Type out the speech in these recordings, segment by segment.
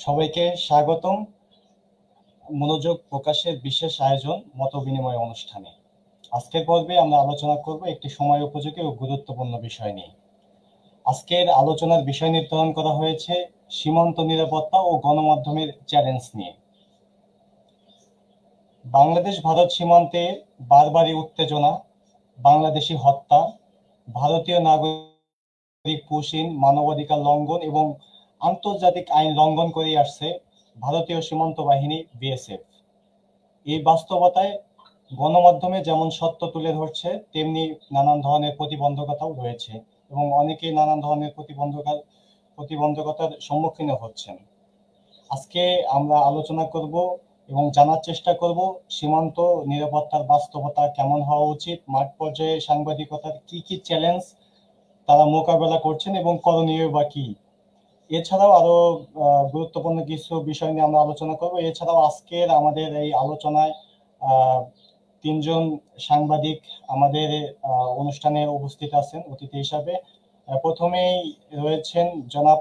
সবাইকে স্বাগতম মনোযোগ প্রকাশের বিশেষ আয়োজন মতবিনিময় অনুষ্ঠানে। আজকের পর্বে আমরা আলোচনা করব একটি সময় উপযোগী ও গুরুত্বপূর্ণ বিষয় নিয়ে। আজকের আলোচনার বিষয় নির্ধারণ করা হয়েছে সীমান্ত নিরাপত্তা ও গণমাধ্যমের চ্যালেঞ্জ নিয়ে। বাংলাদেশ ভারত সীমান্তে বারবারই উত্তেজনা, বাংলাদেশি হত্যা, ভারতীয় নাগরিক পুশিন, মানবাধিকার লঙ্ঘন এবং আন্তর্জাতিক আইন লঙ্ঘন করে আসছে ভারতীয় সীমান্ত বাহিনী বিএসএফ। এই বাস্তবতায় গণমাধ্যমে যেমন সত্য তুলে ধরছে, তেমনি নানান ধরনের প্রতিবন্ধকতাও রয়েছে এবং অনেকেই নানান ধরনের প্রতিবন্ধকতার সম্মুখীন হচ্ছেন। আজকে আমরা আলোচনা করব এবং জানার চেষ্টা করব সীমান্ত নিরাপত্তার বাস্তবতা কেমন হওয়া উচিত, মাঠ পর্যায়ে সাংবাদিকতার কি কি চ্যালেঞ্জ তারা মোকাবেলা করছেন এবং করণীয় বা কি। এছাড়াও আরো গুরুত্বপূর্ণ কিছু বিষয় নিয়ে আমরা আলোচনা করব। এছাড়াও আজকের আমাদের এই আলোচনায় তিনজন সাংবাদিক আমাদের অনুষ্ঠানে উপস্থিত আছেন অতিথি হিসাবে। প্রথমেই রয়েছেন জনাব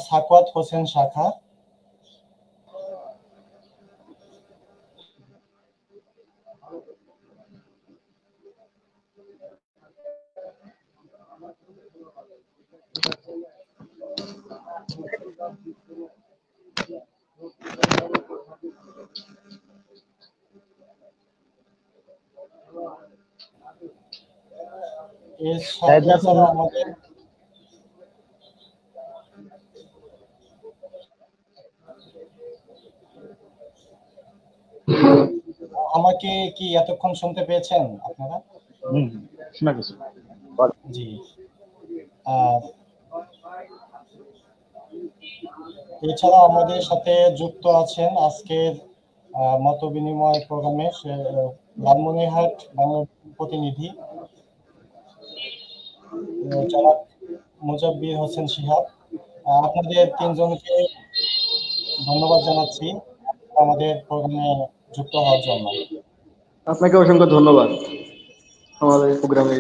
সাখাওয়াত হোসেন শাখা। আমাকে কি এতক্ষণ শুনতে পেয়েছেন আপনারা? জি। এছাড়া আমাদের সাথে যুক্ত আছেন আজকের মত বিনিময় প্রোগ্রামে লালমনিরহাট বাংলার প্রতিনিধি জনাব মুজাব্বির হোসেন শিহাব। আপনাদের তিনজনকে ধন্যবাদ জানাচ্ছি আমাদের প্রোগ্রামে যুক্ত হওয়ার জন্য। আপনাকে অসংখ্য ধন্যবাদ আমাদের প্রোগ্রামে।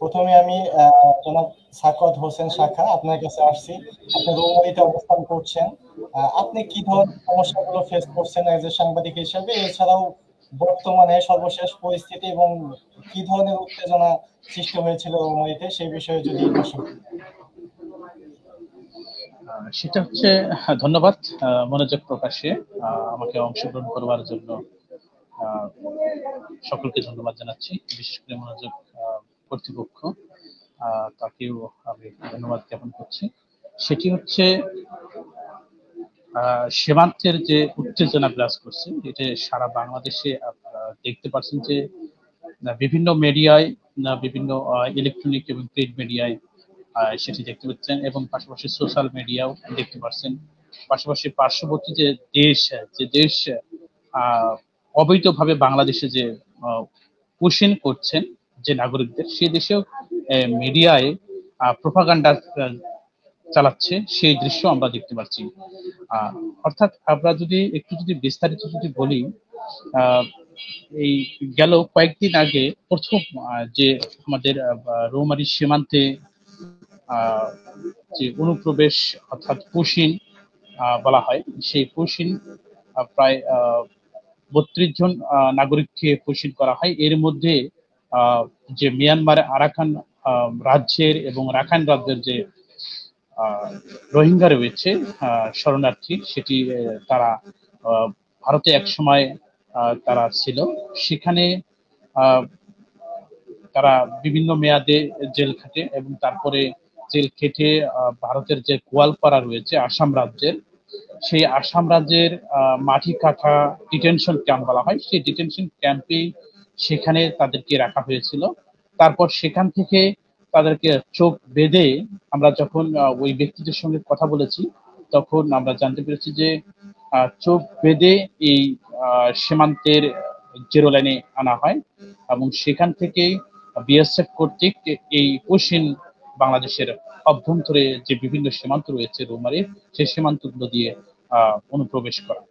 প্রথমে আমি জনাব সাখাওয়াত হোসেন শাখা আপনার কাছে আসছি। আপনি রৌমারীতে অবস্থান করছেন, আপনি কি ধরনের সমস্যাগুলো ফেস করছেন এজ এ সাংবাদিক হিসেবে, এছাড়াও বর্তমানে সর্বশেষ পরিস্থিতি এবং কি ধরনের উত্তেজনা সৃষ্টি হয়েছিল রৌমারীতে সেই বিষয়ে যদি সেটা হচ্ছে, ধন্যবাদ মনোযোগ প্রকাশে আমাকে অংশগ্রহণ করবার জন্য সকলকে ধন্যবাদ জানাচ্ছি, বিশেষ করে মনোযোগ কর্তৃপক্ষ তাকেও আমি ধন্যবাদ জ্ঞাপন করছি। সেটি হচ্ছে সীমান্তের যে উত্তেজনা বিরাজ করছে, এটা সারা বাংলাদেশে আপনারা দেখতে পাচ্ছেন যে বিভিন্ন মিডিয়ায়, বিভিন্ন ইলেকট্রনিক এবং প্রিন্ট মিডিয়ায় সেটি দেখতে পাচ্ছেন এবং পাশাপাশি সোশ্যাল মিডিয়াও দেখতে পাচ্ছেন। পাশাপাশি পার্শ্ববর্তী যে দেশ অবৈধভাবে বাংলাদেশে যে পুশিং করছেন যে নাগরিকদের, সে দেশেও মিডিয়ায় প্রোপাগান্ডা চালাচ্ছে, সেই দৃশ্য আমরা দেখতে পাচ্ছি। অর্থাৎ আমরা যদি বিস্তারিত বলি, এই গেল কয়েকদিন আগে প্রথম যে আমাদের রৌমারী সীমান্তে যে অনুপ্রবেশ অর্থাৎ পুশিং বলা হয়, সেই পুশিং প্রায় 32 জন নাগরিককে পুশিং করা হয়। এর মধ্যে যে মিয়ানমার আরাকান রাজ্যের এবং রাখাইন রাজ্যের যে রোহিঙ্গা রয়েছে শরণার্থী, সেটি তারা ভারতে এক সময় তারা ছিল, সেখানে তারা বিভিন্ন মেয়াদে জেল খাটে এবং তারপরে জেল খেটে ভারতের যে গোয়ালপাড়া রয়েছে আসাম রাজ্যের, সেই আসাম রাজ্যের মাটি কাঠা ডিটেনশন ক্যাম্প বলা হয়, সেই ডিটেনশন ক্যাম্পে সেখানে তাদেরকে রাখা হয়েছিল। তারপর সেখান থেকে তাদেরকে চোখ বেঁধে, আমরা যখন ওই ব্যক্তিদের সঙ্গে কথা বলেছি তখন আমরা জানতে পেরেছি যে চোখ বেঁধে এই সীমান্তের জিরো লাইনে আনা হয় এবং সেখান থেকে বিএসএফ কর্তৃক এই পুশিং বাংলাদেশের অভ্যন্তরে যে বিভিন্ন সীমান্ত রয়েছে রৌমারীর, সেই সীমান্তগুলো দিয়ে অনুপ্রবেশ করা।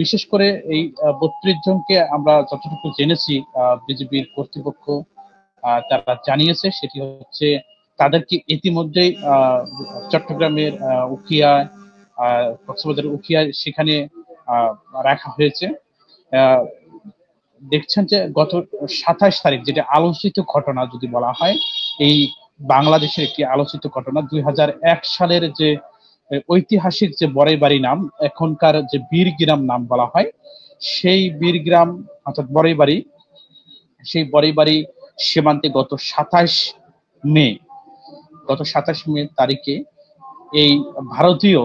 বিশেষ করে এই 32 জনকে আমরা যতটুকু জেনেছি বিজেপির কর্তৃপক্ষ তারা জানিয়েছে, সেটি হচ্ছে তাদেরকে ইতিমধ্যেই চট্টগ্রামের উখিয়া, কক্সবাজারের উখিয়া সেখানে রাখা হয়েছে। দেখছেন যে গত 27 তারিখ, যেটা আলোচিত ঘটনা যদি বলা হয়, এই বাংলাদেশের একটি আলোচিত ঘটনা, 2001 সালের যে ঐতিহাসিক যে বড়াইবাড়ি নাম, এখনকার যে বীরগ্রাম নাম বলা হয়, সেই বীরগ্রাম অর্থাৎ বড়াইবাড়ি, সেই বড়াইবাড়ি সীমান্তে গত 27 মে তারিখে এই ভারতীয়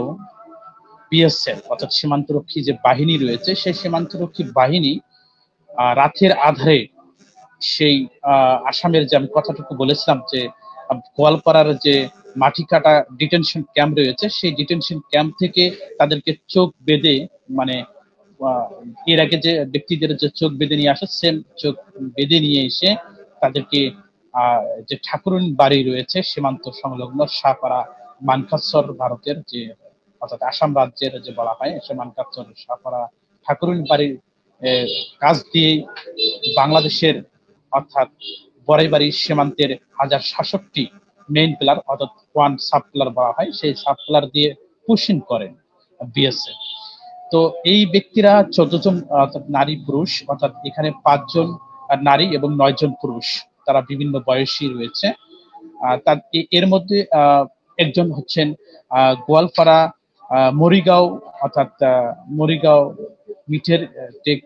বিএসএফ অর্থাৎ সীমান্তরক্ষী যে বাহিনী রয়েছে, সেই সীমান্তরক্ষী বাহিনী রাতের আধারে সেই আসামের যে আমি কথাটুকু বলেছিলাম যে গোয়ালপাড়ার যে মাটিকাটা ডিটেনশন ক্যাম্প রয়েছে, সেই ডিটেনশন ক্যাম্প থেকে তাদেরকে চোখ বেঁধে, মানে এর আগে যে ব্যক্তিদের যে চোখ বেঁধে নিয়ে আসে, সেম চোখ বেঁধে নিয়ে এসে তাদেরকে যে ঠাকুরন বাড়ি রয়েছে সীমান্ত সংলগ্ন শাহপাড়া মানকাচর, ভারতের যে অর্থাৎ আসাম রাজ্যের যে বলা হয়, সে মানকাচর শাহপাড়া ঠাকুরন বাড়ির কাজ দিয়ে বাংলাদেশের অর্থাৎ বড়াইবাড়ি সীমান্তের 1066টি মেইন পিলার অর্থাৎ 1 সাব পিলার বলা হয়, সেই সাব পিলার দিয়ে পুশিং করেন বিএসএফ। তো এই ব্যক্তিরা 14 জন অর্থাৎ নারী পুরুষ, অর্থাৎ এখানে 5 জন নারী এবং 9 জন পুরুষ, তারা বিভিন্ন বয়সী রয়েছে। তার এর মধ্যে একজন হচ্ছেন গোয়ালপাড়া মরিগাঁও অর্থাৎ মরিগাঁও মিঠের টেক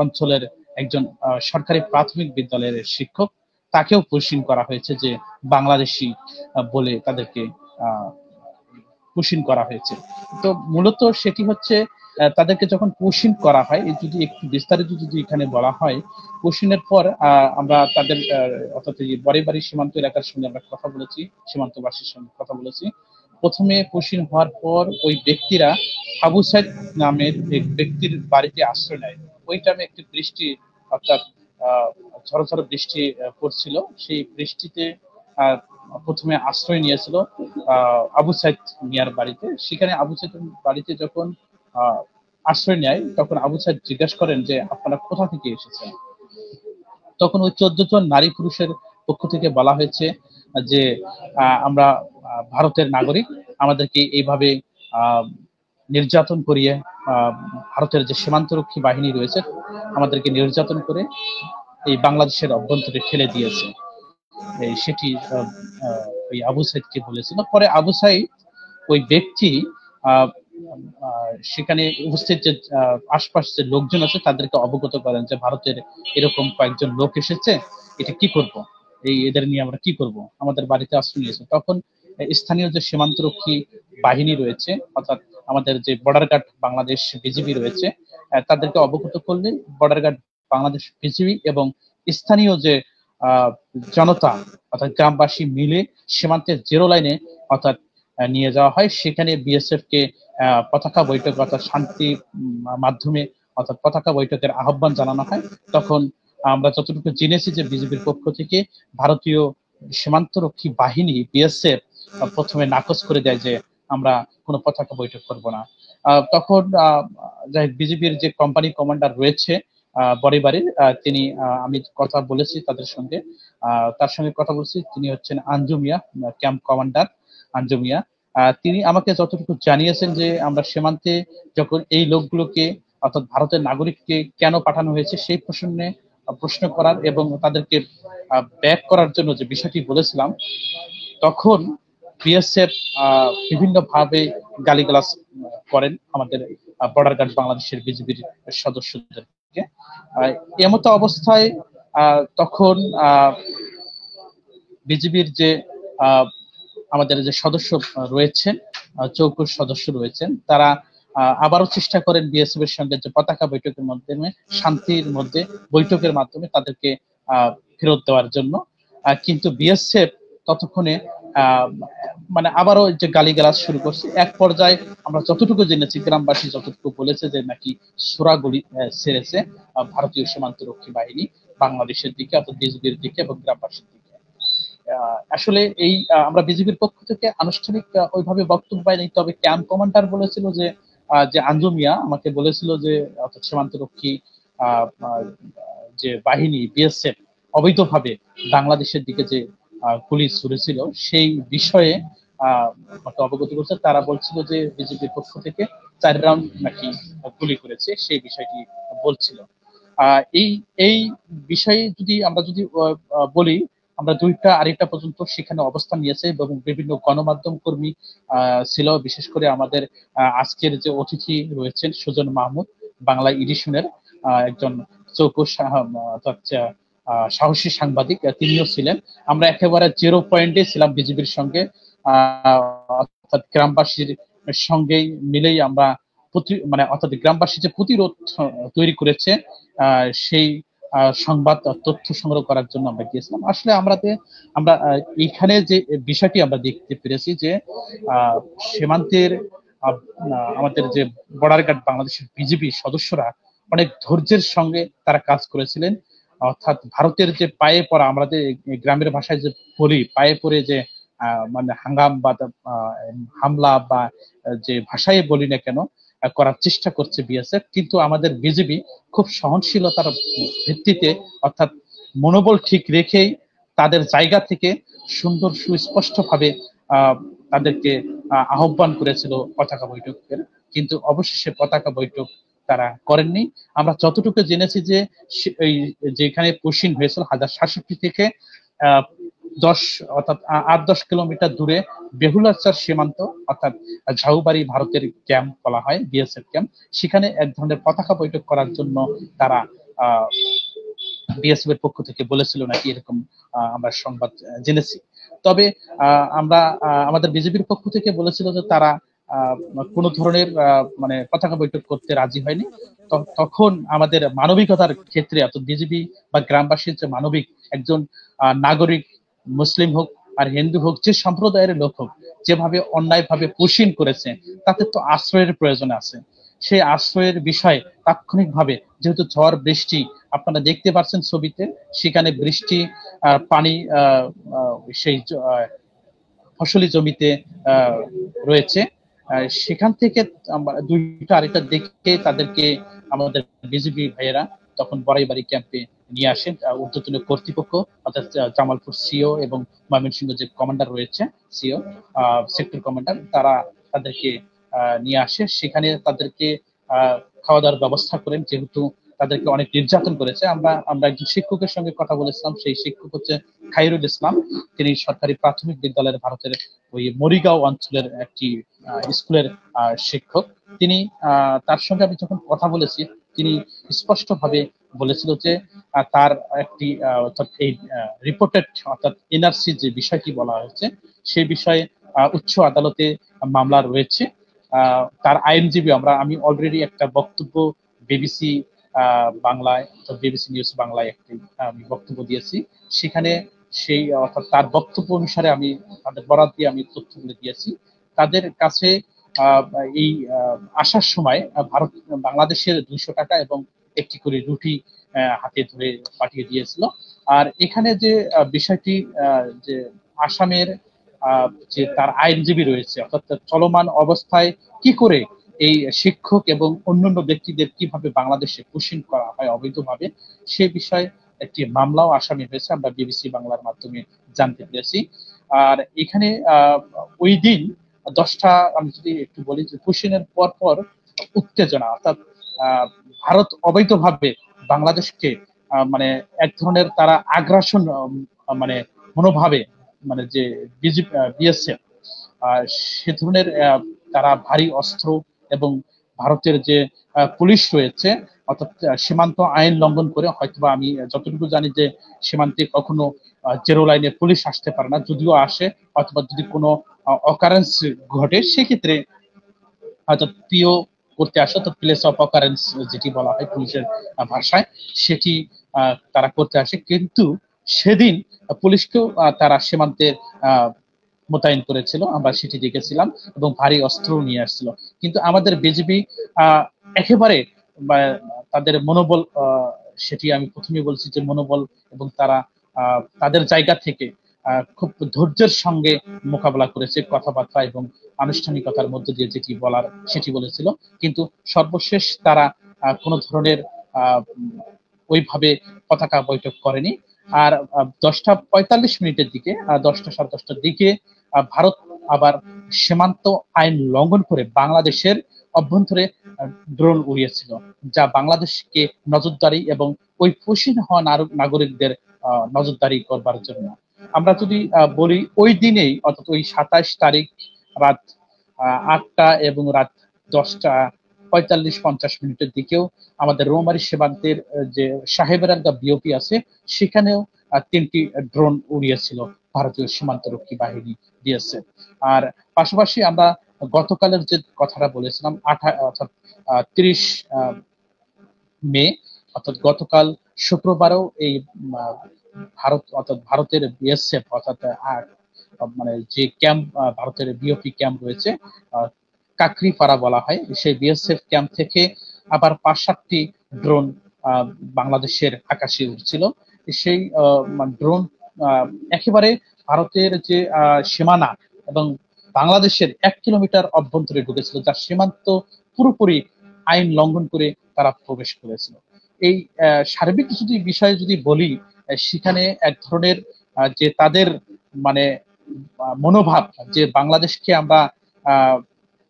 অঞ্চলের একজন সরকারি প্রাথমিক বিদ্যালয়ের শিক্ষক। তাকেও পুশিং করা হয়েছে যে বাংলাদেশি বলে তাদেরকে পুশিং করা হয়েছে। তো মূলত সেটি হচ্ছে তাদেরকে যখন পুশিং করা হয়, যদি একটু বিস্তারিত যদি এখানে বলা হয়, পুশিং এর পর আমরা তাদের অর্থাৎ বড়াইবাড়ি সীমান্ত এলাকার সঙ্গে আমরা কথা বলেছি, সীমান্তবাসীর সঙ্গে কথা বলেছি। প্রথমে পুশিং হওয়ার পর ওই ব্যক্তিরা আবু সাইদ নামের এক ব্যক্তির বাড়িতে আশ্রয় নেয়। ওই টাইমে একটি বৃষ্টি অর্থাৎ ঝড় ঝড় বৃষ্টি পড়ছিল, সেই বৃষ্টিতে প্রথমে আশ্রয় নিয়েছিল আবু সাইদ মিয়ার বাড়িতে। সেখানে আবু সাইদ বাড়িতে যখন আশ্রয় নেয়, তখন আবু সাইদ জিজ্ঞাসা করেন যে আপনারা কোথা থেকে এসেছেন। তখন ওই 14 জন নারী পুরুষের পক্ষ থেকে বলা হয়েছে যে আমরা ভারতের নাগরিক, আমাদেরকে এইভাবে নির্যাতন করিয়ে ভারতের যে সীমান্তরক্ষী বাহিনী রয়েছে আমাদেরকে নির্যাতন করে এই বাংলাদেশের অভ্যন্তরে ঠেলে দিয়েছে, সেটি ওই আবু সাইদকে বলেছিল। পরে আবু সাইদ ওই ব্যক্তি সেখানে উপস্থিত যে আশপাশ যে লোকজন আছে তাদেরকে অবগত করেন যে ভারতের এরকম কয়েকজন লোক এসেছে, এটা কি করব, এদের নিয়ে আমরা কি করব, আমাদের বাড়িতে আশ্রয় নিয়েছে। তখন স্থানীয় যে সীমান্তরক্ষী বাহিনী রয়েছে অর্থাৎ আমাদের যে বর্ডার গার্ড বাংলাদেশ বিজিবি রয়েছে, তাদেরকে অবগত করলে বর্ডার গার্ড বাংলাদেশ বিজিবি এবং স্থানীয় যে জনতা অর্থাৎ গ্রামবাসী মিলে সীমান্তের জিরো লাইনে অর্থাৎ নিয়ে যাওয়া হয়। সেখানে বিএসএফ কে পতাকা বৈঠক অর্থাৎ শান্তি মাধ্যমে অর্থাৎ পতাকা বৈঠকের আহ্বান জানানো হয়। তখন আমরা যতটুকু জেনেছি যে বিজেপির পক্ষ থেকে ভারতীয় সীমান্তরক্ষী বাহিনী বিএসএফ প্রথমে নাকচ করে দেয় যে আমরা কোনো পতাকা বৈঠক করব না। তখন বিজেপির যে কোম্পানি কমান্ডার রয়েছে বড়াইবাড়ির, তিনি আমি কথা বলেছি তাদের সঙ্গে, তার সঙ্গে কথা বলছি, তিনি হচ্ছেন আঞ্জু মিয়া, ক্যাম্প কমান্ডার আঞ্জু মিয়া। তিনি আমাকে যতটুকু জানিয়েছেন যে আমরা সীমান্তে যখন এই লোকগুলোকে অর্থাৎ ভারতের নাগরিককে কেন পাঠানো হয়েছে সেই প্রশ্নে প্রশ্ন করার এবং তাদেরকে ব্যাক করার জন্য যে বিষয়টি বলেছিলাম, তখন বিএসএফ বিভিন্ন ভাবে গালিগালাজ করেন আমাদের বর্ডার গার্ড বাংলাদেশের বিজিবির সদস্যদেরকে। এমতো অবস্থায় তখন বিজিবির যে আমাদের যে সদস্য রয়েছেন, চৌকুর সদস্য রয়েছেন, তারা আবারও চেষ্টা করেন বিএসএফ এর সঙ্গে যে পতাকা বৈঠকের মাধ্যমে শান্তির মধ্যে বৈঠকের মাধ্যমে তাদেরকে ফেরত দেওয়ার জন্য। কিন্তু বিএসএফ ততক্ষণে মানে আবারও যে গালিগালাজ শুরু করছে। এক পর্যায়ে আমরা যতটুকু জেনেছি, গ্রামবাসী যতটুকু বলেছে যে নাকি ছোড়াগুলি ছেড়েছে ভারতীয় সীমান্তরক্ষী বাহিনী বাংলাদেশের দিকে অর্থাৎ বিজিবির দিকে এবং গ্রামবাসীর দিকে। আসলে এই আমরা বিজেপির পক্ষ থেকে আনুষ্ঠানিক ওইভাবে বক্তব্য পাইনি, তবে ক্যাম্প কমান্ডার বলেছিল যে আঞ্জু মিয়া আমাকে বলেছিল যে অর্থাৎ সীমান্তরক্ষী যে বাহিনী বিএসএফ অবৈধভাবে বাংলাদেশের দিকে যে গুলি ছুড়েছিল সেই বিষয়ে আমাকে অবগত করছে। তারা বলছিল যে বিজেপির পক্ষ থেকে 4 রাউন্ড নাকি গুলি করেছে, সেই বিষয়টি বলছিল। এই এই বিষয়ে যদি বলি, আমরা 2টা 2:30 পর্যন্ত সেখানে অবস্থান নিয়েছে এবং বিভিন্ন গণমাধ্যম কর্মী ছিল। বিশেষ করে আমাদের আজকের যে অতিথি রয়েছেন সুজন মাহমুদ, বাংলা এডিশনের একজন চৌকস সাহসী সাংবাদিক, তিনিও ছিলেন। আমরা একেবারে 0 পয়েন্টে ছিলাম বিজেপির সঙ্গে, অর্থাৎ গ্রামবাসীর সঙ্গেই মিলেই আমরা অর্থাৎ গ্রামবাসী যে প্রতিরোধ তৈরি করেছে সেই সংবাদ তথ্য সংগ্রহ করার জন্য আমরা গিয়েছিলাম। আসলে আমরা এখানে যে বিষয়টি আমরা দেখতে পেরেছি যে সীমান্তের আমাদের যে বর্ডার গার্ড বাংলাদেশের বিজিবি সদস্যরা অনেক ধৈর্যের সঙ্গে তারা কাজ করেছিলেন। অর্থাৎ ভারতের যে পায়ে পড়া, আমরা যে গ্রামের ভাষায় যে বলি, পায়ে পড়ে যে মানে হাঙ্গাম বা হামলা বা যে ভাষায় বলি না কেন করার চেষ্টা করছে বিএসএফ, কিন্তু আমাদের বিজিবি খুব সহনশীলতার ভিত্তিতে, অর্থাৎ মনোবল ঠিক রেখেই তাদের জায়গা থেকে সুন্দর সুস্পষ্ট ভাবে তাদেরকে আহ্বান করেছিল পতাকা বৈঠকের, কিন্তু অবশেষে পতাকা বৈঠক তারা করেননি। আমরা যতটুকু জেনেছি যে যেখানে পুশিং হয়েছিল 1067 থেকে 8-10 কিলোমিটার দূরে বেহুলাচার সীমান্ত, অর্থাৎ ঝাউবাড়ি ভারতের ক্যাম্প বলা হয়, বিএসএফ ক্যাম্প, সেখানে এক ধরনের পতাকা বৈঠক করার জন্য তারা বিএসএফ এর পক্ষ থেকে বলেছিল নাকি, এরকম আমরা সংবাদ জেনেছি। তবে আমরা আমাদের বিজেপির পক্ষ থেকে বলেছিল যে তারা কোন ধরনের মানে পতাকা বৈঠক করতে রাজি হয়নি। তখন আমাদের মানবিকতার ক্ষেত্রে, অর্থাৎ বিজেপি বা গ্রামবাসীর যে মানবিক, একজন নাগরিক, মুসলিম হোক আর হিন্দু হোক, যে সম্প্রদায়ের লোক হোক, যেভাবে অন্যায়ভাবে পুশিং করেছে, তাতে তো আশ্রয়ের প্রয়োজন আছে। সেই আশ্রয়ের বিষয়ে তাৎক্ষণিকভাবে, যেহেতু ঝড় বৃষ্টি আপনারা দেখতে পাচ্ছেন ছবিতে, সেখানে বৃষ্টি পানি সেই ফসলি জমিতে রয়েছে, সেখান থেকে 2টা 2:30 দেখে তাদেরকে আমাদের বিজিবি ভাইয়েরা তখন বড়াইবাড়ি ক্যাম্পে নিয়ে আসেন। ঊর্ধ্বতন কর্তৃপক্ষ, অর্থাৎ জামালপুর সিও এবং ময়মনসিংহ যে কমান্ডার রয়েছে, সিও সেক্টর কমান্ডার, তারা তাদেরকে নিয়ে আসে। সেখানে তাদেরকে খাওয়া দাওয়ার ব্যবস্থা করেন, যেহেতু তাদেরকে অনেক নির্যাতন করেছে। আমরা একজন শিক্ষকের সঙ্গে কথা বলেছিলাম, সেই শিক্ষক হচ্ছে খায়রুল ইসলাম। তিনি সরকারি প্রাথমিক বিদ্যালয়ের ভারতের ওই মরিগাঁও অঞ্চলের একটি স্কুলের শিক্ষক। তিনি তার সঙ্গে আমি যখন কথা বলেছি, তিনি স্পষ্টভাবে বলেছিল যে তার একটি অর্থাৎ এই রিপোর্টেড, অর্থাৎ এনআরসি যে বিষয়টি বলা হয়েছে, সেই বিষয়ে উচ্চ আদালতে মামলা রয়েছে। তার আইনজীবী, আমি অলরেডি একটা বক্তব্য বিবিসি বাংলায়, বিবিসি নিউজ বাংলায় একটি আমি বক্তব্য দিয়েছি। সেখানে সেই অর্থাৎ তার বক্তব্য অনুসারে আমি তাদের বরাত দিয়ে আমি তথ্যগুলো দিয়েছি। তাদের কাছে এই আসার সময় বাংলাদেশের 200 টাকা এবং একটি করে রুটি হাতে ধরে পাঠিয়ে দিয়েছিল। আর এখানে যে বিষয়টি, যে আসামের যে তার আইনজীবী রয়েছে, অর্থাৎ চলমান অবস্থায় কি করে এই শিক্ষক এবং অন্যান্য ব্যক্তিদের কিভাবে বাংলাদেশে পুশিং করা হয় অবৈধভাবে, সে বিষয়ে একটি মামলাও আসামি হয়েছে, আমরা বিবিসি বাংলার মাধ্যমে জানতে পেরেছি। আর এখানে ওই দিন 10টা, আমি যদি একটু বলি যে পুশিংয়ের পর পর উত্তেজনা, অর্থাৎ ভারত অবৈধভাবে বাংলাদেশকে মানে এক ধরনের তারা আগ্রাসন মানে মনোভাবে, মানে যে বিএসএফ সে ধরনের তারা ভারী অস্ত্র এবং ভারতের যে পুলিশ রয়েছে, অর্থাৎ সীমান্ত আইন লঙ্ঘন করে, হয়তোবা আমি যতটুকু জানি যে সীমান্তে কখনো জেরো লাইনে পুলিশ আসতে পারে না, যদিও আসে অথবা যদি কোনো অকারেন্স ঘটে, সেক্ষেত্রে হয়তো পিও করতে আসে, তো প্লেস অফ অকারেন্স যেটি বলা হয় পুলিশের ভাষায়, সেটি তারা করতে আসে। কিন্তু সেদিন পুলিশকেও তারা সীমান্তে মোতায়েন করেছিল, আমরা সেটি দেখেছিলাম, এবং ভারী অস্ত্র নিয়ে আসছিল। কিন্তু আমাদের বিজিবি একেবারে তাদের মনোবল, সেটি আমি প্রথমেই বলছি যে মনোবল, এবং তারা তাদের জায়গা থেকে খুব ধৈর্যের সঙ্গে মোকাবেলা করেছে, কথাবার্তা এবং আনুষ্ঠানিকতার মধ্যে দিয়ে যেটি বলার সেটি বলেছিল। কিন্তু সর্বশেষ তারা কোনো ধরনের ওইভাবে পতাকা বৈঠক করেনি। আর 10:45 দিকে 10:10:30 দিকে ভারত আবার সীমান্ত আইন লঙ্ঘন করে বাংলাদেশের অভ্যন্তরে ড্রোন উড়িয়েছিল, যা বাংলাদেশকে নজরদারি এবং ওই পুশিন হওয়া নাগরিকদের নজরদারি করবার জন্য। আমরা যদি বলি ওই দিনেই অর্থাৎ ওই 27 তারিখ রাত 8টা এবং রাত 10:45-50 দিকেও আমাদের রৌমারী সীমান্তের যে সাহেবেরাঙ্গা বিওপি আছে সেখানেও 3টি ড্রোন উড়িয়েছিল ভারতীয় সীমান্তরক্ষী বাহিনী বিএসএফ। আর পাশাপাশি আমরা গতকালের যে কথাটা বলেছিলাম অর্থাৎ 30 মে অর্থাৎ গতকাল শুক্রবারও এই ভারত অর্থাৎ ভারতের বিএসএফ অর্থাৎ মানে যে ক্যাম্প ভারতের বিওপি ক্যাম্প রয়েছে কাকরিপাড়া বলা হয়, সেই বিএসএফ ক্যাম্প থেকে আবার 5-7টি ড্রোন বাংলাদেশের আকাশে উঠছিল। সেই ড্রোন একেবারে ভারতের যে সীমানা এবং বাংলাদেশের 1 কিলোমিটার অভ্যন্তরে ঢুকেছিল, যার সীমান্ত পুরোপুরি আইন লঙ্ঘন করে তারা প্রবেশ করেছিল। এই সার্বিক যদি বিষয়ে যদি বলি, সেখানে এক ধরনের যে তাদের মানে মনোভাব যে বাংলাদেশকে আমরা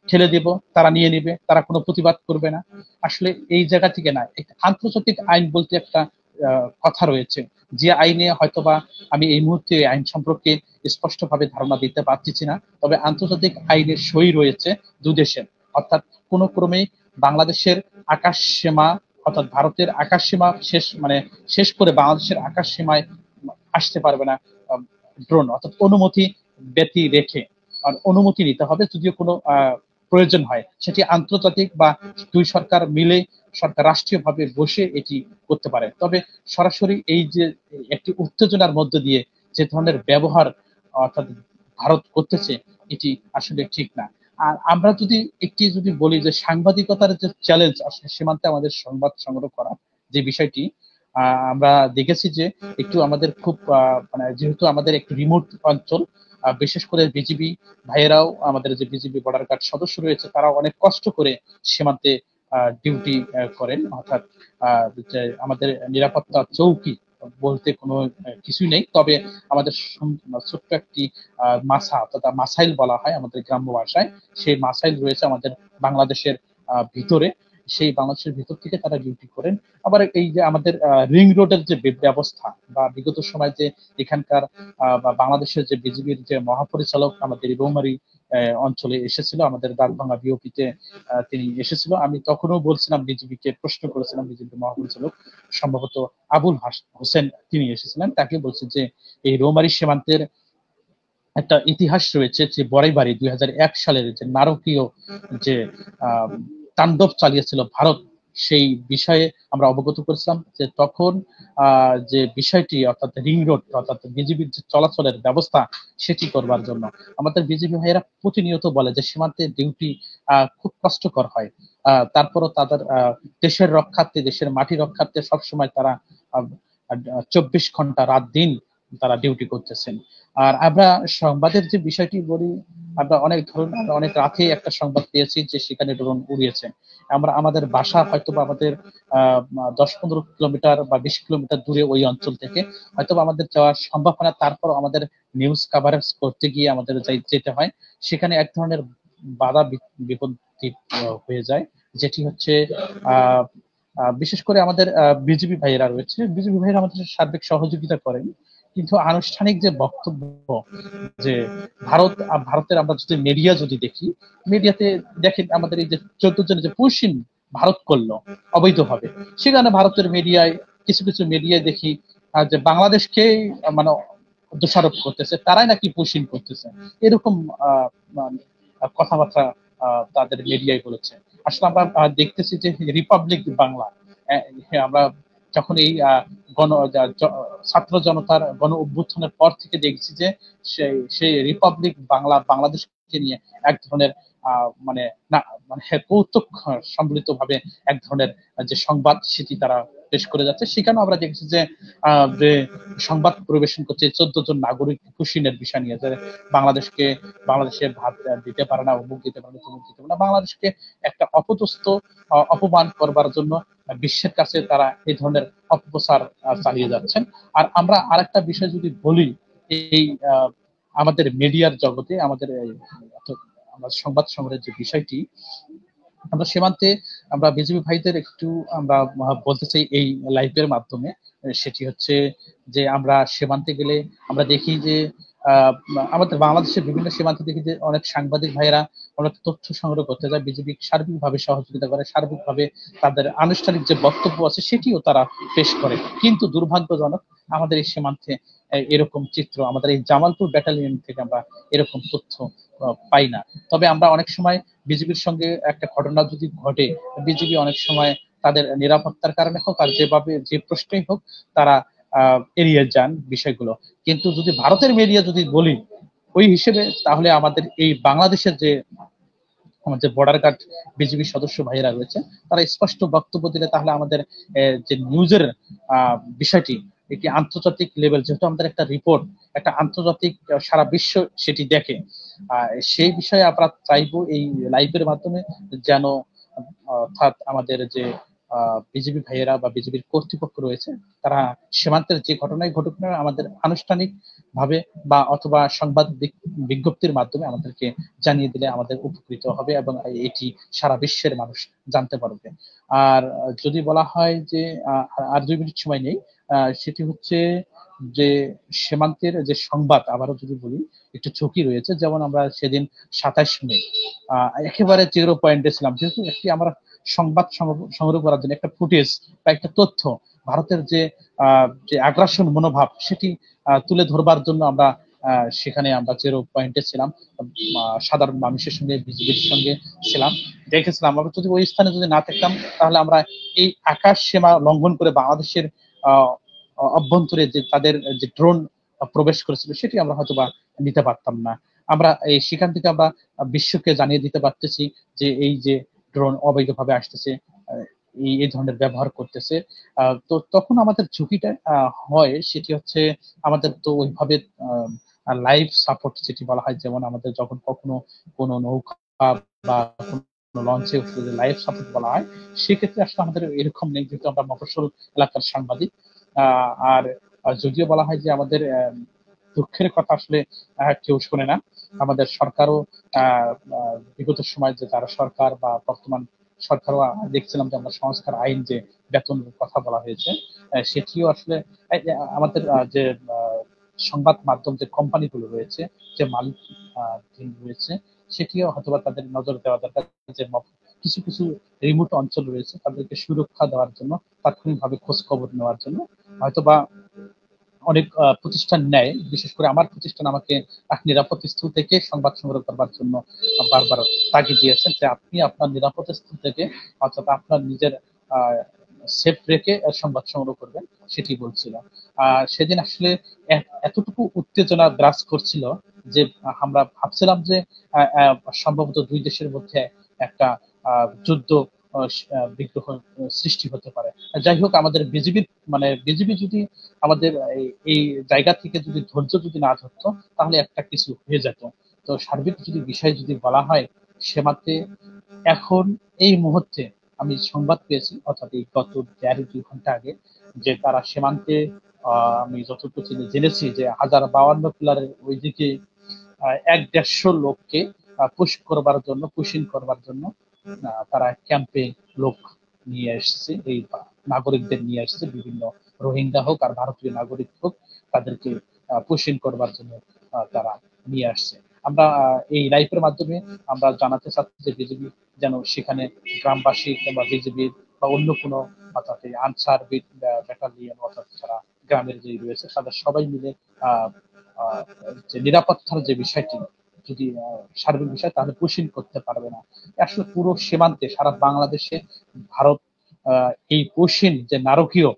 ঠেলে দেব, তারা নিয়ে নেবে, তারা কোনো প্রতিবাদ করবে না, আসলে এই জায়গা থেকে না। আন্তর্জাতিক আইন বলতে একটা কথা রয়েছে, যে আইনে হয়তোবা আমি এই মুহূর্তে আইন সম্পর্কে স্পষ্টভাবে ধারণা দিতে পারতেছি না, তবে আন্তর্জাতিক আইনের সই রয়েছে দুদেশের, অর্থাৎ কোনো ক্রমে বাংলাদেশের আকাশ সীমা অর্থাৎ ভারতের আকাশ সীমা শেষ করে বাংলাদেশের আকাশ সীমায় আসতে পারবে না ড্রোন, অর্থাৎ অনুমতি ব্যতি রেখে অনুমতি নিতে হবে, যদিও কোনো প্রয়োজন হয় সেটি আন্তর্জাতিক বা দুই সরকার মিলে সরকার রাষ্ট্রীয়ভাবে বসে এটি করতে পারে। তবে সরাসরি এই যে একটি উত্তেজনার মধ্য দিয়ে যে ধরনের ব্যবহার অর্থাৎ ভারত করতেছে, এটি আসলে ঠিক না। আর আমরা যদি বলি যে সাংবাদিকতার যে চ্যালেঞ্জ আসলে সীমান্তে আমাদের সংবাদ সংগ্রহ করা যে বিষয়টি, আমরা দেখেছি যে একটু আমাদের খুব মানে যেহেতু আমাদের একটু রিমোট অঞ্চল, বিশেষ করে বিজিবি ভাইয়েরাও আমাদের যে বিজিবি বর্ডার গার্ড সদস্য রয়েছে তারাও অনেক কষ্ট করে সীমান্তে ডিউটি করেন, অর্থাৎ আমাদের নিরাপত্তা চৌকি বলতে কোনো কিছুই নেই, তবে আমাদের ছোট্ট একটি মাসা অর্থাৎ মাসাইল বলা হয় আমাদের গ্রাম্য ভাষায়, সেই মাসাইল রয়েছে আমাদের বাংলাদেশের ভিতরে, সেই বাংলাদেশের ভিতর থেকে তারা ডিউটি করেন। আবার এই যে আমাদের রিং রোডের যে ব্যবস্থা বা বিগত সময় যে এখানকার বা বাংলাদেশের যে বিজিবির যে মহাপরিচালক আমাদের রৌমারী অঞ্চলে এসেছিল, আমাদের দাঁতভাঙ্গা বিওপিতে তিনি এসেছিল। আমি তখনও বলছিলাম, বিজিবিকে প্রশ্ন করেছিলাম, বিজিবির মহাপরিচালক সম্ভবত আবুল হোসেন তিনি এসেছিলেন, তাকে বলছে যে এই রৌমারী সীমান্তের একটা ইতিহাস রয়েছে, যে বড়াইবাড়ি 2001 সালের যে নারকীয় যে তাণ্ডব চালিয়েছিল ভারত, সেই বিষয়ে আমরা অবগত করেছিলাম যে তখন যে বিষয়টি অর্থাৎ রিং রোড অর্থাৎ বিজিবির যে চলাচলের ব্যবস্থা সেটি করবার জন্য আমাদের বিজিবি ভাইয়েরা প্রতিনিয়ত বলে যে সীমান্তে ডিউটি খুব কষ্টকর হয়, তারপরও তাদের দেশের রক্ষার্থে দেশের মাটি রক্ষার্থে সবসময় তারা 24 ঘন্টা রাত দিন তারা ডিউটি করতেছেন। আর আমরা সংবাদের যে বিষয়টি বলি, আমরা অনেক রাতে একটা সংবাদ পেয়েছি যে সেখানে ড্রোন উড়িয়েছে। আমরা আমাদের বাসা হয়তো আমাদের 10-15 কিলোমিটার বা 20 কিলোমিটার দূরে ওই অঞ্চল থেকে হয়তো আমাদের যাওয়ার সম্ভব হয় না, তারপর আমাদের নিউজ কাভারেজ করতে গিয়ে আমাদের যেতে হয়, সেখানে এক ধরনের বাধা বিপত্তি হয়ে যায়, যেটি হচ্ছে বিশেষ করে আমাদের বিজিবি ভাইয়েরা রয়েছে, বিজিবি ভাইয়েরা আমাদের সার্বিক সহযোগিতা করেন, কিন্তু আনুষ্ঠানিক যে বক্তব্য যে ভারতের আমরা যদি মিডিয়া যদি দেখি, মিডিয়াতে দেখেন আমাদের এই যে 14 জনের যে পুশিন ভারত করলো অবৈধভাবে, সেখানে ভারতের মিডিয়ায় কিছু মিডিয়ায় দেখি যে বাংলাদেশকে মানে দোষারোপ করতেছে, তারাই নাকি পুশিন করতেছে, এরকম কথাবার্তা তাদের মিডিয়ায় বলেছে। আসলে আমরা দেখতেছি যে রিপাবলিক বাংলা, আমরা যখন এই ছাত্র জনতার গণ অভ্যুত্থানের পর থেকে দেখছি যে সেই রিপাবলিক বাংলাদেশকে নিয়ে এক ধরনের মানে কৌতুক সম্মিলিত ভাবে এক ধরনের যে সংবাদ সেটি তারা পেশ করে যাচ্ছে। সেখানেও আমরা দেখছি যে সংবাদ পরিবেশন করছে 14 জন নাগরিক কুশিনের বিষয় নিয়ে, যে বাংলাদেশে ভাত দিতে পারে না, অমুক দিতে পারে না, তমুক দিতে পারে না, বাংলাদেশকে একটা অপদস্থ অপমান করবার জন্য বিশ্বের কাছে তারা এই ধরনের অপপ্রচার চালিয়ে যাচ্ছেন। আর আমরা আরেকটা বিষয় যদি বলি, এই আমাদের মিডিয়ার জগতে আমাদের আমাদের সংবাদ সংগ্রহের যে বিষয়টি, আমরা সীমান্তে আমরা বিজিবি ভাইদের একটু আমরা বলতে চাই এই লাইভের মাধ্যমে, সেটি হচ্ছে যে আমরা সীমান্তে গেলে আমরা দেখি যে আমাদের বাংলাদেশের বিভিন্ন সীমান্তে দেখি যে অনেক সাংবাদিক ভাইয়েরা অনেক তথ্য সংগ্রহ করতে যায়, বিজিবি সার্বিকভাবে সহযোগিতা করে, সার্বিকভাবে তাদের আনুষ্ঠানিক যে বক্তব্য আছে সেটিও তারা পেশ করে। কিন্তু দুর্ভাগ্যজনক আমাদের এই সীমান্তে এরকম চিত্র, আমাদের এই জামালপুর ব্যাটালিয়ন থেকে আমরা এরকম তথ্য পাই না। তবে আমরা অনেক সময় বিজিবির সঙ্গে একটা ঘটনা যদি ঘটে, বিজিবি অনেক সময় তাদের নিরাপত্তার কারণে হোক আর যেভাবে যে প্রশ্নই হোক তারা এড়িয়ে যান বিষয়গুলো। কিন্তু যদি ভারতের মিডিয়া যদি বলি ওই হিসেবে, তাহলে আমাদের এই বাংলাদেশের যে আমাদের বর্ডার গার্ড বিজিবি সদস্য ভাইয়েরা রয়েছে তারা স্পষ্ট বক্তব্য দিলে তাহলে আমাদের যে নিউজের বিষয়টি একটি আন্তর্জাতিক লেভেল, যেহেতু আমাদের একটা রিপোর্ট একটা আন্তর্জাতিক সারা বিশ্ব সেটি দেখে, সেই বিষয়ে আমরা চাইবো এই লাইভের মাধ্যমে যেন অর্থাৎ আমাদের যে বিজিবি ভাইয়েরা বা বিজিবির কর্তৃপক্ষ রয়েছে তারা সীমান্তের যে ঘটনাই ঘটুক না আমাদের আনুষ্ঠানিক ভাবে বা অথবা সংবাদ বিজ্ঞপ্তির মাধ্যমে আমাদেরকে জানিয়ে দিলে আমাদের উপকৃত হবে এবং এটি সারা বিশ্বের মানুষ জানতে পারবে। আর যদি বলা হয় যে আর 2 মিনিট সময় নেই, সেটি হচ্ছে যে সীমান্তের যে সংবাদ আবারও যদি বলি একটু ঝুঁকি রয়েছে। যেমন আমরা সেদিন 27 মে একেবারে 0 পয়েন্টে ছিলাম, যেহেতু একটি আমরা সংবাদ সংগ্রহ করার জন্য একটা ফুটেজ বা একটা তথ্য ভারতের যে আগ্রাসন মনোভাব সেটি তুলে ধরবার জন্য আমরা সেখানে আমরা 0 পয়েন্টে ছিলাম, সাধারণ মানুষের সঙ্গে বিজিবির সঙ্গে ছিলাম, দেখেছিলাম। আমরা যদি ওই স্থানে যদি না থাকতাম তাহলে আমরা এই আকাশ সীমা লঙ্ঘন করে বাংলাদেশের অভ্যন্তরে যে তাদের যে ড্রোন প্রবেশ করেছিল সেটি আমরা হয়তো বা নিতে পারতাম না। আমরা সেখান থেকে আমরা বিশ্বকে জানিয়ে দিতে পারতেছি যে এই যে ড্রোন অবৈধভাবে আসতেছে, এই ধরনের ব্যবহার করতেছে। তো তখন আমাদের ঝুঁকিটা হয় সেটি হচ্ছে আমাদের তো ওইভাবে লাইভ সাপোর্ট যেটি বলা হয়, যেমন আমাদের যখন কখনো কোনো নৌকা বা লঞ্চে লাইভ সাপোর্ট বলা হয়, সেক্ষেত্রে আসলে আমাদের এরকম নেই, যেহেতু আমরা মফস্বল এলাকার সাংবাদিক। আর যদিও বলা হয় যে আমাদের দুঃখের কথা আসলে কেউ শোনে না, আমাদের সরকারও বিগত সময় যে যারা সরকার বা বর্তমান সরকারও দেখছিলাম যে আমরা সংস্কার আইন যে বেতনের কথা বলা হয়েছে সেটিও আসলে আমাদের যে সংবাদ মাধ্যম যে কোম্পানিগুলো রয়েছে, যে মালিক রয়েছে, সেটিও হয়তোবা তাদের নজর দেওয়া দরকার যে কিছু কিছু রিমোট অঞ্চল রয়েছে তাদেরকে সুরক্ষা দেওয়ার জন্য, তাৎক্ষণিকভাবে খোঁজ খবর নেওয়ার জন্য হয়তোবা অনেক প্রতিষ্ঠান নেয়। বিশেষ করে আমার প্রতিষ্ঠান আমাকে নিরাপদ স্থল থেকে সংবাদ সংগ্রহ করবার জন্য বারবার তাগিদ দিয়েছেন যে আপনি আপনার নিরাপদ স্থল থেকে অর্থাৎ আপনার নিজের সেফ রেখে সংবাদ সংগ্রহ করবেন, সেটি বলছিল। সেদিন আসলে এতটুকু উত্তেজনা গ্রাস করছিল যে আমরা ভাবছিলাম যে সম্ভবত দুই দেশের মধ্যে একটা যুদ্ধ বিগ্রহ সৃষ্টি হতে পারে। যাই হোক, আমাদের বিজিবি যদি আমাদের এই জায়গা থেকে যদি ধৈর্য যদি না ধরতো তাহলে একটা কিছু হয়ে যেত। তো সার্বিক যদি বিষয় যদি বলা হয় সীমান্তে এখন এই মুহূর্তে আমি সংবাদ পেয়েছি, অর্থাৎ এই গত 1.5-2 ঘন্টা আগে, যে তারা সীমান্তে আমি যতটুকু জেনেছি যে 1052 পিলারের ওইদিকে 150 লোককে পুশিং করবার জন্য তারা ক্যাম্পে লোক নিয়ে এসেছে, এই নাগরিকদের নিয়ে এসেছে, বিভিন্ন রোহিঙ্গা হোক আর ভারতীয় নাগরিক হোক তাদেরকে পুশিং করবার জন্য তারা নিয়ে আসছে। আমরা এই লাইফের মাধ্যমে আমরা জানাতে চাচ্ছি যে বিজেপি যেন সেখানে গ্রামবাসী কিংবা বিজেপির বা অন্য কোনো অর্থাৎ আনসার ব্যাটালিয়ন অর্থাৎ যারা গ্রামের যে রয়েছে তাদের সবাই মিলে যে নিরাপত্তার যে বিষয়টি যদি সার্বিক বিষয় তাহলে পুশিং করতে পারবে না। আসলে পুরো সীমান্তে সারা বাংলাদেশে ভারত এই পুশিং যে নারকীয়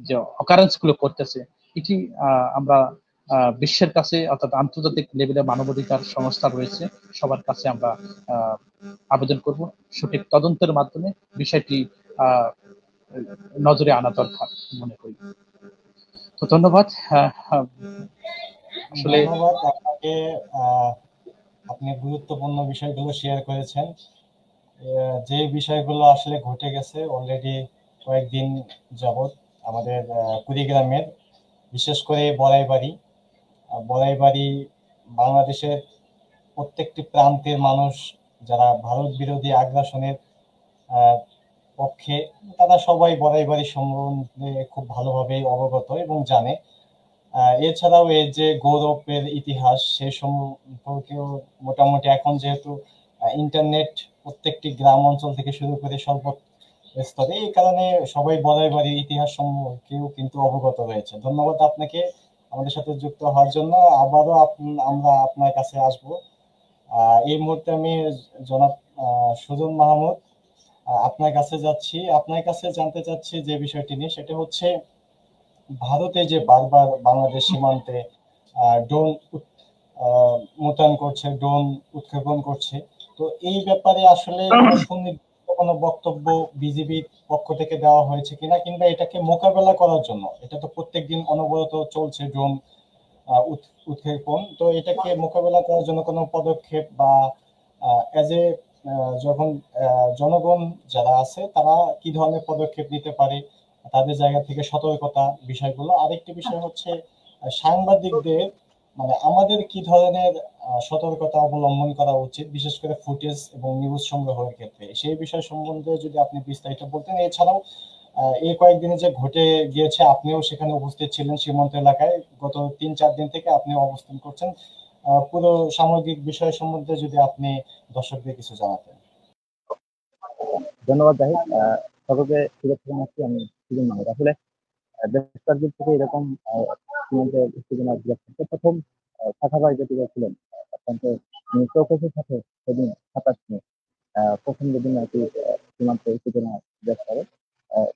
যে অকারেন্স গুলো করতেছে, এটি আমরা বিশ্বের কাছে অর্থাৎ আন্তর্জাতিক লেভেলে মানবাধিকার সংস্থা রয়েছে সবার কাছে আমরা আবেদন করব সঠিক তদন্তের মাধ্যমে বিষয়টি নজরে আনা দরকার মনে করি। তো ধন্যবাদ। ধন্যবাদ আপনাকে, আপনি গুরুত্বপূর্ণ বিষয়গুলো শেয়ার করেছেন। যে বিষয়গুলো আসলে ঘটে গেছে অলরেডি কয়েকদিন যাবত আমাদের কুড়িগ্রামের, বিশেষ করে বড়াইবাড়ি বাংলাদেশের প্রত্যেকটি প্রান্তের মানুষ যারা ভারত বিরোধী আগ্রাসনের আহ, পক্ষে, তারা সবাই বড়াইবাড়ি সম্বন্ধে খুব ভালোভাবেই অবগত এবং জানে। এছাড়াও এর যে গৌরবের ইতিহাস সে সম্পর্কেও মোটামুটি এখন যেহেতু ইন্টারনেট প্রত্যেকটি গ্রাম অঞ্চল থেকে শুরু করে সর্বস্তরে, এই কারণে সবাই বড়াইবাড়ির ইতিহাস সম্পর্কেও কিন্তু অবগত রয়েছে। ধন্যবাদ আপনাকে আমাদের সাথে যুক্ত হওয়ার জন্য। আবারও আমরা আপনার কাছে আসব। এই মুহূর্তে আমি জনাব সুজন মাহমুদ আপনার কাছে যাচ্ছি। আপনার কাছে জানতে চাচ্ছি যে বিষয়টি নিয়ে, সেটা হচ্ছে ভারতে যে বারবার বাংলাদেশ সীমান্তে ড্রোন মোতায়েন করছে, ড্রোন উৎক্ষেপণ করছে, তো এই ব্যাপারে আসলে কোনো সুনির্দিষ্ট কোনো বক্তব্য বিজিবির পক্ষ থেকে দেওয়া হয়েছে কিনা, কিংবা এটাকে মোকাবেলা করার জন্য, এটা তো প্রত্যেকদিন অনবরত চলছে ড্রোন উৎক্ষেপণ, তো এটাকে মোকাবেলা করার জন্য কোনো পদক্ষেপ বা এজ এ যখন জনগণ যারা আছে তারা কি ধরনের পদক্ষেপ নিতে পারে তাদের জায়গা থেকে সতর্কতা বিষয়গুলো। আরেকটি বিষয় হচ্ছে সাংবাদিকদের মানে আমাদের কি ধরনের সতর্কতা অবলম্বন করা উচিত, বিশেষ করে ফুটেজ এবং নিউজ সংগ্রহের ক্ষেত্রে, সেই বিষয় সম্বন্ধে যদি আপনি বিস্তারিত বলতেন। এছাড়াও এই কয়েকদিনে যে ঘটে গিয়েছে, আপনিও সেখানে উপস্থিত ছিলেন সীমান্ত এলাকায়, গত 3-4 দিন থেকে আপনি অবস্থান করছেন, পুরো সামগ্রিক বিষয় সম্বন্ধে যদি আপনি দর্শকদের কিছু জানাতেন। ধন্যবাদ জাহিদ। সকলকে শুভেচ্ছা জানাচ্ছি। আমি সুজন মাহমুদ। আসলে বেশ কয়েকদিন থেকে এরকম সীমান্তে উত্তেজনা বিরাজ করছে। প্রথম শাখাবাই যেটি ছিলেন অত্যন্ত চৌকসের সাথে সেদিন 27 মে প্রথম যেদিন আর কি সীমান্তে উত্তেজনা বিরাজ করে,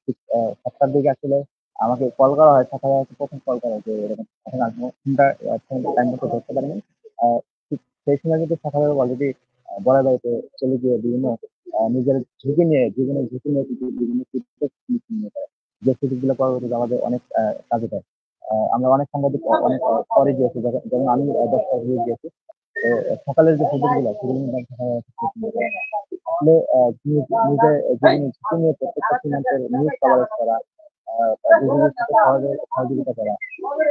ঠিক 7টার দিকে আসলে আমাকে কল করা হয়। শাখাবাই প্রথম কল করা হয় যে এরকম এখন আসবো। ফোনটা টাইম মতো ধরতে পারিনি। ঠিক সেই সময় কিন্তু শাখাবাই অলরেডি বড়াইবাড়িতে চলে গিয়ে বিভিন্ন নিজের ঝুঁকি নিয়ে, জীবনের ঝুঁকি নিয়ে কিন্তু বিভিন্ন নিয়ে করে, যে সুযোগগুলো পরবর্তীতে আমাদের অনেক কাজে দেয়। আমরা অনেক সাংবাদিক অনেক পরে গিয়েছি, যেমন আমি 10টা হয়ে গিয়েছি। তো সকালের যে সুযোগগুলো সেগুলো কিন্তু আমি আসলে নিজের জীবনের ঝুঁকি নিয়ে প্রত্যেকটা সীমান্তের নিউজ কভারেজ করা, বিজিবির সাথে সহযোগিতা করা,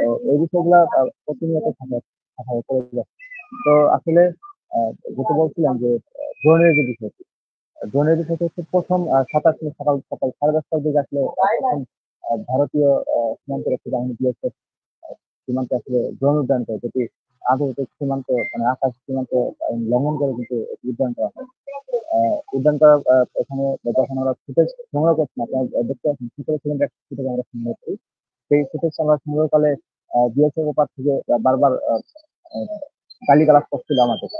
তো এই বিষয়গুলো প্রতিনিয়ত করে যাচ্ছে। তো আসলে যেটা বলছিলাম যে ড্রোনের যে বিষয়টি, ড্রোনের বিষয়টা হচ্ছে প্রথম 27 মে সকাল সকাল 10:30টার দিকে আসলে প্রথম ভারতীয় সীমান্তরক্ষী বাহিনী বিএসএফ সীমান্তে আসলে ড্রোন উড্ডয়ন করে, যেটি আন্তর্জাতিক সীমান্ত মানে আকাশ সীমান্ত লঙ্ঘন করে কিন্তু এটি উড্ডয়ন করা হয়। উড্ডয়ন করা এখানে যখন আমরা ফুটেজ সংগ্রহ করছি, আপনারা দেখতে পাচ্ছেন 17 সেকেন্ডের একটা ফুটেজ আমরা সংগ্রহ করি। সেই ফুটেজ আমরা সংগ্রহকালে বিএসএফ ওপার থেকে বারবার গালিগালাজ করছিল আমাদের।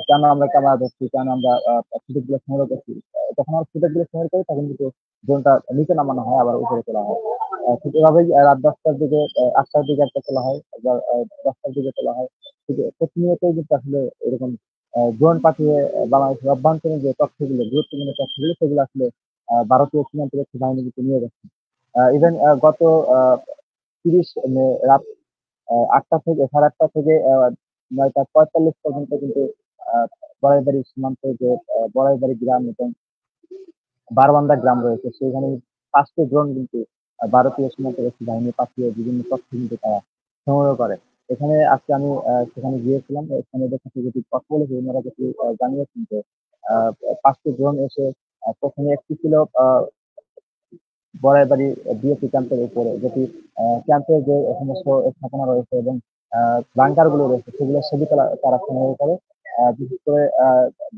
কেন আমরা ক্যামেরা ধরছি, কেন আমরা ফুটেজগুলো সংগ্রহ করছি। যখন আমরা ফুটেজগুলো সংগ্রহ করি তখন কিন্তু ড্রোনটা নিচে নামানো হয়, আবার উপরে তোলা হয়। ঠিক এভাবেই রাত 10টার দিকে 8টার দিকে একটা তোলা হয়, আবার 10টার দিকে তোলা হয়। ঠিক প্রতিনিয়তই কিন্তু আসলে এরকম ড্রোন পাঠিয়ে বাংলাদেশের অভ্যন্তরীণ যে তথ্যগুলো, গুরুত্বপূর্ণ তথ্যগুলো, সেগুলো আসলে ভারতীয় সীমান্তরক্ষী বাহিনী কিন্তু নিয়ে যাচ্ছে। ইভেন গত 30 মে রাত 8টা থেকে 8:30 থেকে 9:45 পর্যন্ত কিন্তু আহ, বড়াইবাড়ি সীমান্তে যে বড়াইবাড়ি গ্রাম এবং বারবান্দা গ্রাম রয়েছে, সেখানে 5টি ড্রোন কিন্তু ভারতীয় সীমান্তরক্ষী বাহিনী পাঠিয়ে বিভিন্ন তথ্য কিন্তু তারা সংগ্রহ করে। এখানে আজকে আমি সেখানে গিয়েছিলাম। এখানে দেখে যদি কথা বলেছি, ওনারা যেটি জানিয়েছেন যে আহ, 5টি ড্রোন এসে প্রথমে একটি ছিল বড়াইবাড়ি বিএসি ক্যাম্পের উপরে, যেটি ক্যাম্পের যে সমস্ত স্থাপনা রয়েছে এবং বাংকার গুলো রয়েছে, সেগুলো ছবি তারা সংগ্রহ করে। বিশেষ করে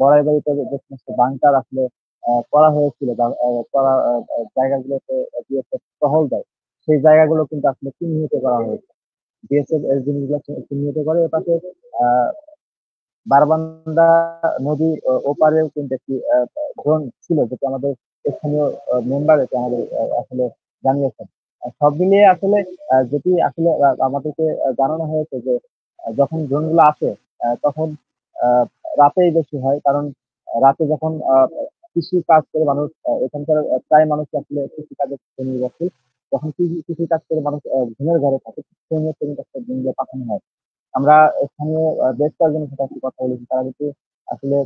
বড়াইবাড়িতে যে সমস্ত বাংকার আসলে করা হয়েছিল বা করা জায়গাগুলোতে বিএসএফ টহল দেয়, সেই জায়গাগুলো কিন্তু আসলে চিহ্নিত করা হয়েছে। বিএসএফ এই জিনিসগুলো চিহ্নিত করে। এপাশে আহ বারবান্দা নদীর ওপারেও কিন্তু একটি ড্রোন ছিল, যেটি আমাদের স্থানীয় মেম্বার এটি আমাদের আসলে জানিয়েছেন। সব মিলিয়ে আসলে যেটি আসলে আমাদেরকে জানানো হয়েছে যে যখন ড্রোন গুলো আসে তখন আহ, রাতেই বেশি হয়, কারণ রাতে যখন কৃষি কাজ করে মানুষ, এখানকার প্রায় মানুষ আসলে কৃষি কাজের উপর নির্ভরশীল। যখন কৃষি কাজ করে মানুষ ঘুমের ঘরে থাকে, সেই মুহূর্তে কিন্তু একটা ড্রোন গুলো পাঠানো হয়। আমরা স্থানীয় বেশ কয়েকজনের সাথে আজকে কথা বলেছি, তারা কিন্তু আসলে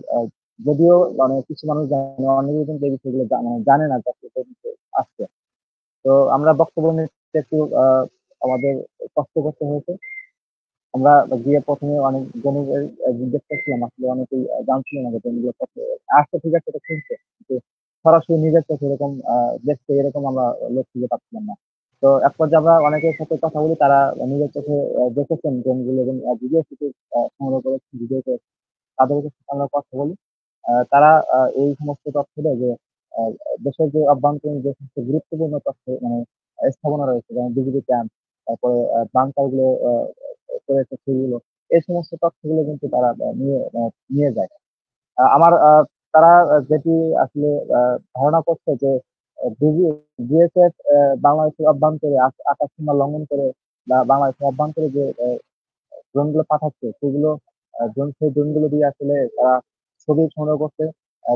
যদিও মানে কিছু মানুষ জানে, অনেকেই কিন্তু এই বিষয়গুলো মানে জানে না যে আসলে এটা কিন্তু আসছে। তো আমরা বক্তব্য নিতে একটু আমাদের কষ্ট করতে হয়েছে। আমরা গিয়ে প্রথমে অনেক জনের জিজ্ঞেস করছিলাম, আসলে অনেকেই জানছিল না যে ট্রেনগুলো কত আসছে, ঠিক আছে এটা শুনছে, কিন্তু সরাসরি নিজের চোখে এরকম দেখতে এরকম আমরা লোক খুঁজে পাচ্ছিলাম না। তো এক পর্যায়ে আমরা অনেকের সাথে কথা বলি, তারা নিজের চোখে দেখেছেন ট্রেনগুলো এবং ভিডিও ফুটেজ সংগ্রহ করেছেন, ভিডিও করে তাদের সাথে আমরা কথা বলি। তারা এই সমস্ত তথ্য দেয় যে আহ, দেশের যে অভ্যন্তরীণ যে সমস্ত গুরুত্বপূর্ণ তথ্য মানে স্থাপনা রয়েছে, যেমন বিজিবি ক্যাম্প, তারপরে বাংকার গুলো করেছে সেগুলো, এই সমস্ত তথ্যগুলো কিন্তু তারা নিয়ে যায়। আমার তারা যেটি আসলে ধারণা করছে যে বিএসএফ বাংলাদেশের অভ্যন্তরে আকাশ সীমা লঙ্ঘন করে বা বাংলাদেশের অভ্যন্তরে যে ড্রোন গুলো পাঠাচ্ছে সেগুলো সেই ড্রোন গুলো দিয়ে আসলে তারা ছবি সংগ্রহ করতে,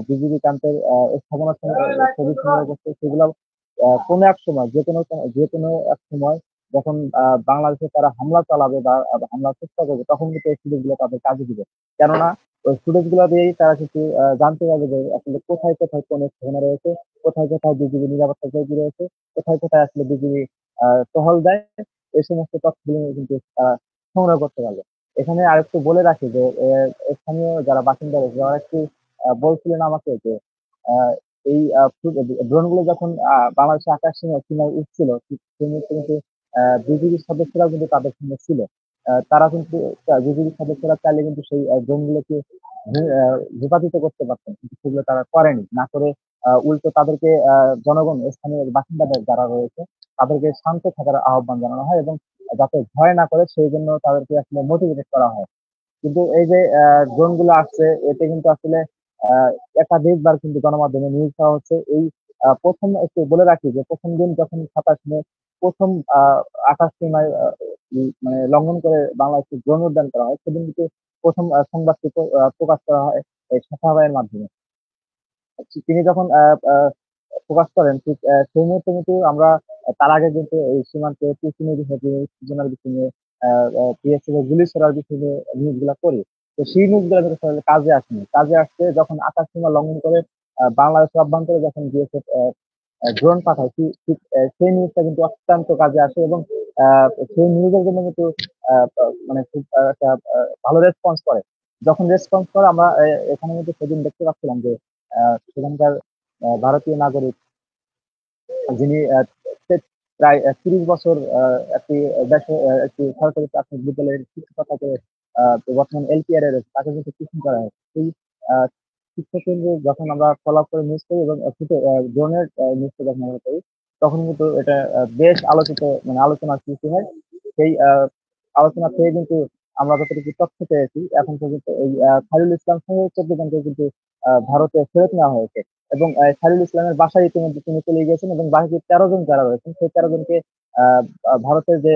বিজিবি ক্যাম্পের স্থাপনা ছবি সংগ্রহ করতে, সেগুলো কোনো এক সময় যে কোনো এক সময় যখন বাংলাদেশে তারা হামলা চালাবে বা হামলার চেষ্টা করবে, তখন কিন্তু এই ফুটেজ গুলো তাদের কাজে দিবে। কেননা ওই ফুটেজ গুলো দিয়েই তারা কিন্তু জানতে পারবে যে আসলে কোথায় কোথায় কোন স্থাপনা রয়েছে, কোথায় কোথায় বিজিবি নিরাপত্তা চৌকি রয়েছে, কোথায় কোথায় আসলে বিজিবি টহল দেয়। এই সমস্ত তথ্যগুলো কিন্তু সংগ্রহ করতে পারবে। এখানে আরেকটু বলে রাখি যে স্থানীয় যারা বাসিন্দা রয়েছে তারা একটু বলছিলেন আমাকে যে আহ, এই ড্রোন গুলো যখন বাংলাদেশের আকাশ সীমায় উঠছিল, ঠিক সেই মুহূর্তে কিন্তু বিজিবির সদস্যরাও কিন্তু তাদের সঙ্গে ছিল। তারা কিন্তু বিজিবির সদস্যরা চাইলে কিন্তু সেই ড্রোন গুলোকে ভূপাতিত করতে পারতেন, কিন্তু সেগুলো তারা করেনি, না করে উল্টো তাদেরকে জনগণ স্থানীয় বাসিন্দাদের যারা রয়েছে তাদেরকে শান্ত থাকার আহ্বান জানানো হয় এবং যাতে ভয় না করে সেই জন্য তাদেরকে আসলে মোটিভেটেড করা হয়। কিন্তু এই যে ড্রোন গুলো আসছে, এতে কিন্তু আসলে আহ, একাধিকবার কিন্তু গণমাধ্যমে নিউজ দেওয়া হচ্ছে। এই প্রথম একটু বলে রাখি যে প্রথম দিন যখন 27 মে প্রথম আকাশ সীমায় মানে লঙ্ঘন করে বাংলাদেশে ড্রোন উড্ডয়ন করা হয়, সেদিন কিন্তু প্রথম সংবাদটি প্রকাশ করা হয় এই সাথা ভাইয়ের মাধ্যমে। তিনি যখন প্রকাশ করেন, ঠিক সেই মুহূর্তে কিন্তু আমরা তার আগে কিন্তু এই সীমান্তে পিছনের বিষয় নিয়ে, উত্তেজনার বিষয় নিয়ে, বিএসএফ এর গুলি ছোড়ার বিষয় নিয়ে নিউজ গুলা করি। তো সেই নিউজ গুলা কিন্তু আসলে কাজে আসেনি। কাজে আসছে যখন আকাশ সীমা লঙ্ঘন করে বাংলাদেশের অভ্যন্তরে যখন বিএসএফ ড্রোন পাঠায়, ঠিক সেই নিউজটা কিন্তু অত্যন্ত কাজে আসে এবং সেই নিউজের জন্য কিন্তু মানে খুব একটা ভালো রেসপন্স করে। যখন রেসপন্স করে আমরা এখানে কিন্তু সেদিন দেখতে পাচ্ছিলাম যে সেখানকার ভারতীয় নাগরিক, যিনি প্রায় 30 বছর একটি একটি সরকারি প্রাথমিক বিদ্যালয়ের শিক্ষকতা করে বর্তমান এলপিআর এ রয়েছে, তাকে কিন্তু টিচিং করা হয়। সেই আহ, শিক্ষা কেন্দ্রে যখন আমরা ফলো আপ করে নিউজ করি এবং ড্রোনের নিউজটা যখন আমরা করি, তখন কিন্তু এটা বেশ আলোচিত মানে আলোচনার সৃষ্টি হয়। সেই আলোচনা থেকে কিন্তু আমরা যতটুকু তথ্য পেয়েছি এখন পর্যন্ত এই খালিল ইসলাম সহ 14 জনকে কিন্তু ভারতে ফেরত নেওয়া হয়েছে এবং খালিল ইসলামের বাসায় ইতিমধ্যে তিনি চলে গিয়েছেন এবং বাকি 13 জন যারা রয়েছেন সেই 13 জনকে ভারতের যে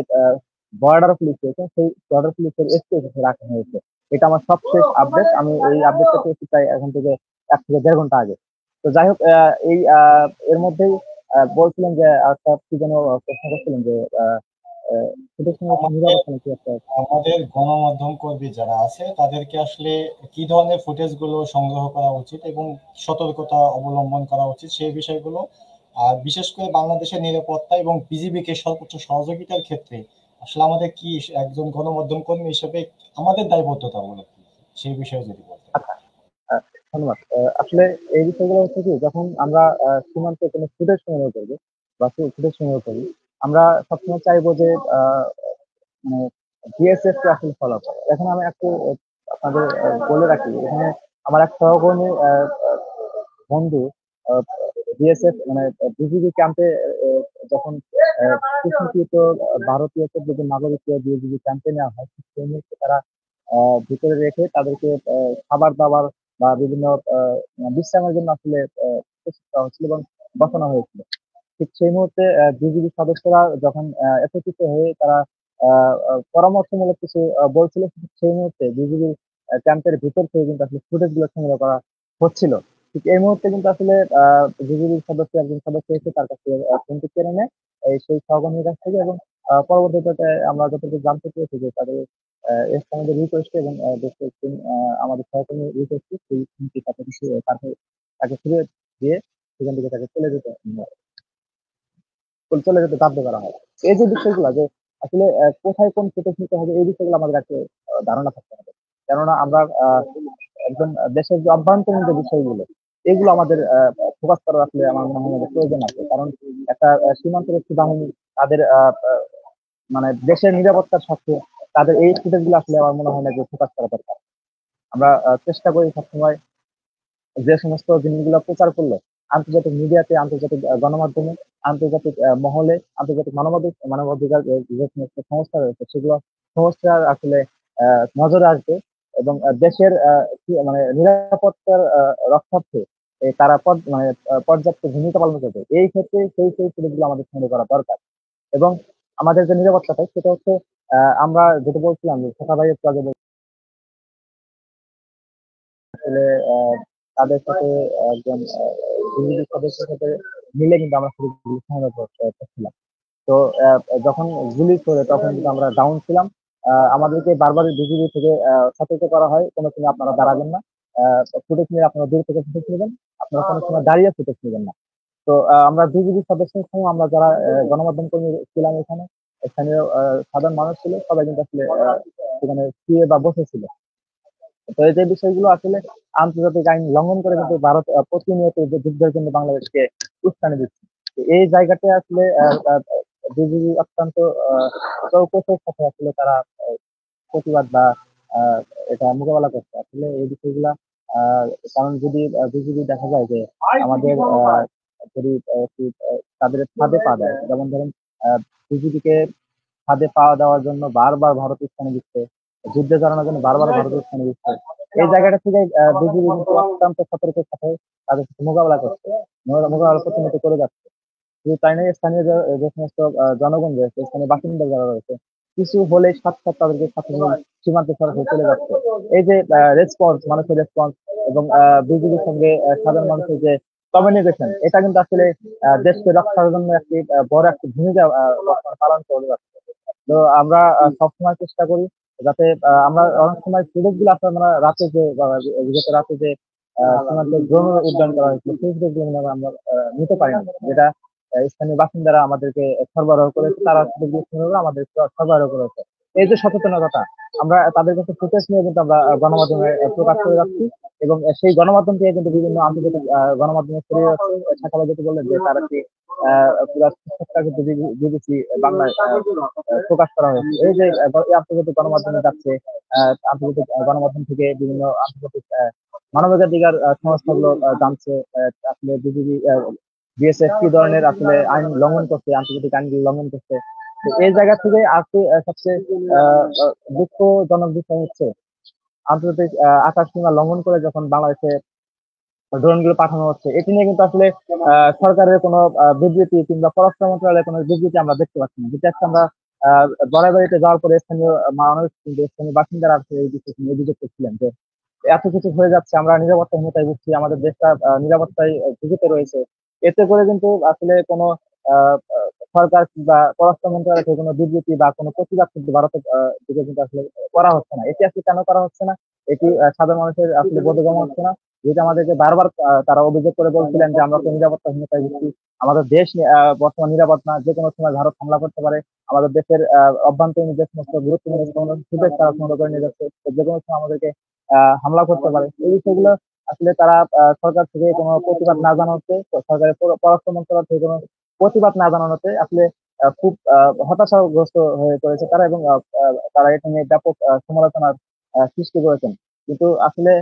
বর্ডার পুলিশ রয়েছে সেই বর্ডার পুলিশের এসপি অফিসে রাখা হয়েছে। এটা আমার সবশেষ আপডেট। আমি এই আপডেটটা পেয়েছি প্রায় এখন থেকে 1 থেকে 1.5 ঘন্টা আগে। তো যাই হোক, এই এর মধ্যেই বলছিলেন যে একটা কি যেন প্রশ্ন করছিলেন যে সেটার সঙ্গে মিলার আমাদের নাকি একটা। আমাদের গণমাধ্যম কর্মী যারা আছে তাদেরকে আসলে কি ধরনের ফুটেজ গুলো সংগ্রহ করা উচিত এবং সতর্কতা অবলম্বন করা উচিত সেই বিষয়গুলো, আর বিশেষ করে বাংলাদেশের নিরাপত্তা এবং বিজিবি কে সর্বোচ্চ সহযোগিতার ক্ষেত্রে আসলে আমাদের কি, একজন গণমাধ্যম কর্মী হিসেবে আমাদের দায়বদ্ধতা বলে কি, সেই বিষয়ে যদি বলতেন। আহ, ধন্যবাদ। আসলে এই বিষয়গুলো হচ্ছে কি, যখন আমরা সীমান্তে কোনো ফুটেজ সংগ্রহ করবো বা ফুটেজ সংগ্রহ করি, আমরা সবসময় চাইবো যে মানে বিএসএফ কে আসলে ফলো করে। এখন আমি একটু আপনাদের বলে রাখি, এখানে আমার এক সহকর্মী বন্ধু বিএসএফ মানে বিজিবি ক্যাম্পে যখন কৃষ্ণকৃত ভারতীয় 14 জন নাগরিককে বিজিবি ক্যাম্পে নেওয়া হয়, ঠিক সেই মুহূর্তে তারা ভিতরে রেখে তাদেরকে খাবার দাবার বা বিভিন্ন বিশ্রামের জন্য আসলে প্রস্তুত করা হচ্ছিল এবং বসানো হয়েছিল। ঠিক সেই মুহূর্তে বিজিবি সদস্যরা যখন একত্রিত হয়ে তারা পরামর্শমূলক কিছু বলছিল, ঠিক সেই মুহূর্তে বিজিবি ক্যাম্পের ভিতর থেকে কিন্তু আসলে ফুটেজ গুলো সংগ্রহ করা হচ্ছিল। ঠিক এই মুহূর্তে কিন্তু আসলে বিজিবির একজন সদস্য এসে তার কাছে ফোনটি কেড়ে নেয় সেই সহকর্মীর কাছ থেকে এবং পরবর্তীতে আমরা যতটুকু জানতে পেরেছি যে তাদের স্থানীয়দের রিকোয়েস্ট এবং আমাদের সহকর্মীর রিকোয়েস্টে সেই খুনটি তাকে ফিরে দিয়ে সেখান থেকে তাকে চলে যেতে বাধ্য করা হয়। এই যে বিষয়গুলো যে আসলে কোথায় কোন ফুটেজ নিতে হবে এই বিষয়গুলো আমাদের কাছে ধারণা থাকতে হবে। কেননা আমরা একজন দেশের যে অভ্যন্তরীণ যে বিষয়গুলো এগুলো আমাদের ফোকাস করা আসলে আমার মনে হয় যে প্রয়োজন আছে। কারণ একটা সীমান্তরক্ষী বাহিনী তাদের মানে দেশের নিরাপত্তার সাথে তাদের এই ফুটেজ গুলো আসলে আমার মনে হয় না যে ফোকাস করা দরকার। আমরা চেষ্টা করি সবসময় যে সমস্ত জিনিসগুলো প্রচার করলে আন্তর্জাতিক মিডিয়াতে, আন্তর্জাতিক গণমাধ্যমে, আন্তর্জাতিক মহলে, আন্তর্জাতিক মানবাধিকার যে সমস্ত সংস্থা রয়েছে সেগুলো সংস্থার আসলে নজরে আসবে এবং দেশের মানে নিরাপত্তার রক্ষার্থে তারা পর্যাপ্ত ভূমিকা পালন করবে। এই ক্ষেত্রে সেই সুযোগগুলো আমাদের সঙ্গে করা দরকার। এবং আমাদের যে নিরাপত্তাটা সেটা হচ্ছে আমরা যেটা বলছিলাম যে ছোট ভাইয়ের একটু আগে আসলে তাদের সাথে একজন বিজিবি সদস্যের সাথে মিলে কিন্তু আমরা শুধু গুলি চালানো করছিলাম। তো যখন গুলি করে তখন কিন্তু আমরা ডাউন ছিলাম। আমাদেরকে বারবার বিজিবি থেকে সতর্ক করা হয় কোনো সময় আপনারা দাঁড়াবেন না, ফুটেজ নিয়ে আপনারা দূর থেকে ফুটেজ নেবেন, আপনারা কোনো সময় দাঁড়িয়ে ফুটেজ নেবেন না। তো আমরা বিজিবি সদস্যের সঙ্গে আমরা যারা গণমাধ্যম কর্মী ছিলাম এখানে, স্থানীয় সাধারণ মানুষ ছিল, সবাই কিন্তু আসলে সেখানে শুয়ে বা বসে ছিল। তো এই যে বিষয়গুলো আসলে আন্তর্জাতিক আইন লঙ্ঘন করে কিন্তু ভারত প্রতিনিয়ত যে যুদ্ধের জন্য বাংলাদেশকে উস্কানি দিচ্ছে। তো এই জায়গাতে আসলে বিজিবি অত্যন্ত চৌকসের সাথে আসলে তারা প্রতিবাদ বা এটা মোকাবেলা করছে। আসলে এই বিষয়গুলা আহ, কারণ যদি বিজিবি দেখা যায় যে আমাদের যদি তাদের ফাঁদে পা দেয়, যেমন ধরেন বিজিবিকে ফাঁদে পা দেওয়ার জন্য বারবার ভারত উস্কানি দিচ্ছে, যুদ্ধে জড়ানোর জন্য বারবার ভারত উস্কানি দিচ্ছে। এই জায়গাটা থেকে বিজিবি কিন্তু অত্যন্ত সতর্কের সাথে তাদের সাথে মোকাবেলা করছে, মোকাবেলা প্রতিনিয়ত করে যাচ্ছে। শুধু তাই নয়, স্থানীয় যে সমস্ত জনগণ রয়েছে, স্থানীয় বাসিন্দা যারা রয়েছে, কিছু হলে সাথে সাথে তাদেরকে সাথে নিয়ে সীমান্তে সরাসরি চলে যাচ্ছে। এই যে রেসপন্স, মানুষের রেসপন্স এবং বিজিবির সঙ্গে সাধারণ মানুষের যে কমিউনিকেশন, এটা কিন্তু আসলে দেশকে রক্ষার জন্য একটি বড় একটি ভূমিকা পালন করে যাচ্ছে। তো আমরা সবসময় চেষ্টা করি যাতে আমরা অনেক সময় সুযোগ গুলো আসলে আমরা রাতে যে বিগত রাতে যে সীমান্তে ড্রোন উড্ডয়ন করা হয়েছিল সেই সুযোগগুলো আমরা নিতে পারি না, যেটা স্থানীয় বাসিন্দারা আমাদেরকে সরবরাহ করেছে, তারা সুযোগ আমাদের সরবরাহ করেছে। এই যে সচেতনতা আমরা তাদের কাছে ফুটেজ নিয়ে কিন্তু আমরা গণমাধ্যমে প্রকাশ করে যাচ্ছি এবং সেই গণমাধ্যম থেকে কিন্তু বিভিন্ন আন্তর্জাতিক গণমাধ্যমে ছড়িয়ে যাচ্ছে। শাখাবা যেটি বললেন যে তারা কি পুরা শিক্ষকটা কিন্তু বিবিসি বাংলায় প্রকাশ করা হয়েছে। এই যে এই আন্তর্জাতিক গণমাধ্যমে যাচ্ছে, আন্তর্জাতিক গণমাধ্যম থেকে বিভিন্ন আন্তর্জাতিক মানবাধিকার সংস্থাগুলো জানছে আসলে বিএসএফ কি ধরনের আসলে আইন লঙ্ঘন করছে, আন্তর্জাতিক আইনগুলো লঙ্ঘন করছে। তো এই জায়গা থেকে আজকে সবচেয়ে দুঃখজনক বিষয় হচ্ছে আন্তর্জাতিক আকাশ সীমা লঙ্ঘন করে যখন বাংলাদেশে ড্রোন গুলো পাঠানো হচ্ছে, এটি নিয়ে কিন্তু আসলে সরকারের কোনো বিবৃতি কিংবা পররাষ্ট্র মন্ত্রণালয়ের কোনো বিবৃতি আমরা দেখতে পাচ্ছি না। যেটা আমরা বাড়িতে যাওয়ার পরে স্থানীয় মানুষ কিন্তু স্থানীয় বাসিন্দারা এই বিষয়টি নিয়ে অভিযোগ করছিলেন যে এত কিছু হয়ে যাচ্ছে, আমরা নিরাপত্তাহীনতায় ভুগছি, আমাদের দেশটা নিরাপত্তায় ঝুঁকিতে রয়েছে। এতে করে কিন্তু আসলে কোনো আহ, আহ, সরকার বা পররাষ্ট্র মন্ত্রণালয় থেকে কোনো বিবৃতি বা কোনো প্রতিবাদ কিন্তু ভারতের দিকে কিন্তু আসলে করা হচ্ছে না। এটি আসলে কেন করা হচ্ছে না, এটি সাধারণ মানুষের আসলে বোধগম্য হচ্ছে না। যেটা আমাদেরকে বারবার তারা অভিযোগ করে বলছিলেন যে আমরা তো নিরাপত্তাহীনতায় ভুগছি, আমাদের দেশ বর্তমান নিরাপদ না, যে কোনো সময় ভারত হামলা করতে পারে, আমাদের দেশের অভ্যন্তরীণ যে সমস্ত গুরুত্বপূর্ণ সুযোগ তারা সংগ্রহ করে নিয়ে যাচ্ছে, যে কোনো সময় আমাদেরকে হামলা করতে পারে। এই বিষয়গুলো আসলে তারা সরকার থেকে কোনো প্রতিবাদ না জানাতে, সরকারের পররাষ্ট্র মন্ত্রণালয় থেকে কোনো প্রতিবাদ না জানানোতে আসলে খুব হতাশাগ্রস্ত হয়ে পড়েছে তারা এবং তারা এটা নিয়ে ব্যাপক সমালোচনার সৃষ্টি করেছেন। কিন্তু আসলে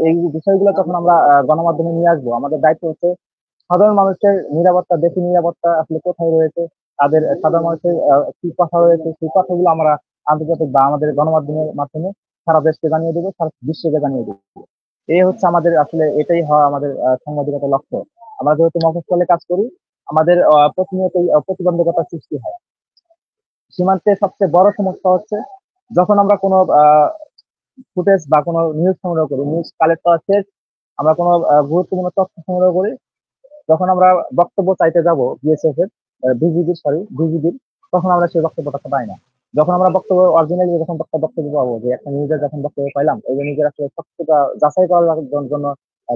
এই বিষয়গুলো যখন আমরা গণমাধ্যমে নিয়ে আসবো, আমাদের দায়িত্ব হচ্ছে সাধারণ মানুষের নিরাপত্তা, দেশের নিরাপত্তা আসলে কোথায় রয়েছে, তাদের সাধারণ মানুষের কি কথা রয়েছে, সেই কথাগুলো আমরা আন্তর্জাতিক বা আমাদের গণমাধ্যমের মাধ্যমে সারা দেশকে জানিয়ে দেবো, সারা বিশ্বকে জানিয়ে দেবো। এই হচ্ছে আমাদের আসলে এটাই হওয়া আমাদের সাংবাদিকতার লক্ষ্য। আমরা যেহেতু মফস্বলে কাজ করি, আমাদের প্রতিনিয়তই প্রতিবন্ধকতা সৃষ্টি হয়। সীমান্তে সবচেয়ে বড় সমস্যা হচ্ছে যখন আমরা কোনো ফুটেজ বা কোনো নিউজ সংগ্রহ করি, নিউজ কালেক্ট করা শেষ, আমরা কোনো গুরুত্বপূর্ণ তথ্য সংগ্রহ করি, যখন আমরা বক্তব্য চাইতে যাব বিএসএফ এর বিজিবির তখন আমরা সেই বক্তব্যটা পাই না। যখন আমরা বক্তব্য অরিজিনালি যখন বক্তব্য পাবো, যে একটা নিউজের যখন বক্তব্য পাইলাম, ওই নিউজের আসলে সত্যতা যাচাই করার জন্য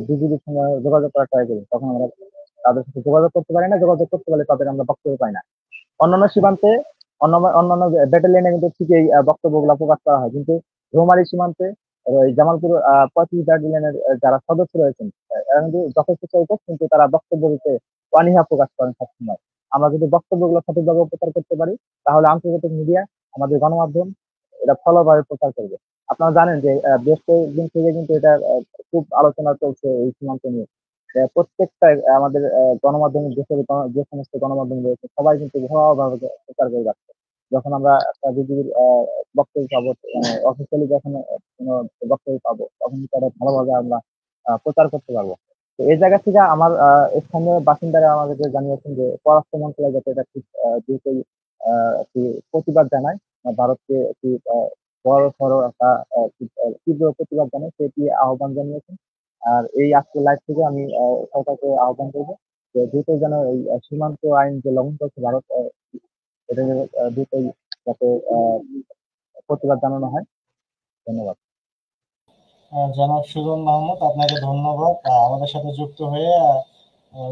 বিজিবির সঙ্গে যোগাযোগ করার ট্রাই করি, তখন আমরা তাদের সাথে যোগাযোগ করতে পারি না। যোগাযোগ করতে পারলে তাদের আমরা বক্তব্য পাই না। অন্যান্য সীমান্তে অন্যান্য ব্যাটালিয়নে কিন্তু ঠিকই বক্তব্যগুলো প্রকাশ করা হয়, কিন্তু রৌমারী সীমান্তে ওই জামালপুর 35 ব্যাটালিয়নের যারা সদস্য রয়েছেন, এরা কিন্তু যথেষ্ট চৌকস, কিন্তু তারা বক্তব্য দিতে অনীহা প্রকাশ করেন সবসময়। আমরা যদি বক্তব্যগুলো সঠিকভাবে প্রচার করতে পারি, তাহলে আন্তর্জাতিক মিডিয়া, আমাদের গণমাধ্যম এটা ভালোভাবে প্রচার করবে। আপনারা জানেন যে বেশ কয়েকদিন থেকে কিন্তু এটা খুব আলোচনা চলছে এই সীমান্ত নিয়ে। প্রত্যেকটা আমাদের গণমাধ্যম, দেশের যে সমস্ত গণমাধ্যম রয়েছে, সবাই কিন্তু ঘরোয়াভাবে প্রচার করে যাচ্ছে। যখন আমরা একটা বিজিবির বক্তব্য পাবো, মানে অফিসিয়ালি যখন কোনো বক্তব্য পাবো, তখন তারা ভালোভাবে আমরা প্রচার করতে পারবো। তো এই জায়গা থেকে আমার স্থানীয় বাসিন্দারা আমাদেরকে জানিয়েছেন যে পররাষ্ট্র মন্ত্রণালয় যাতে এটা খুব দ্রুতই একটি প্রতিবাদ জানায়, ভারতকে একটি বড় সড়ো একটা তীব্র প্রতিবাদ জানায়, সেটি আহ্বান জানিয়েছেন। আর এই আজকে লাইভ থেকে আমি সরকারকে আহ্বান করবো যে দ্রুত যেন এই সীমান্ত আইন যে লঙ্ঘন করছে ভারত, এটা যেন দ্রুতই যাতে প্রতিবাদ জানানো হয়। ধন্যবাদ। জনাব সুজন মাহমুদ, আপনাকে ধন্যবাদ আমাদের সাথে যুক্ত হয়ে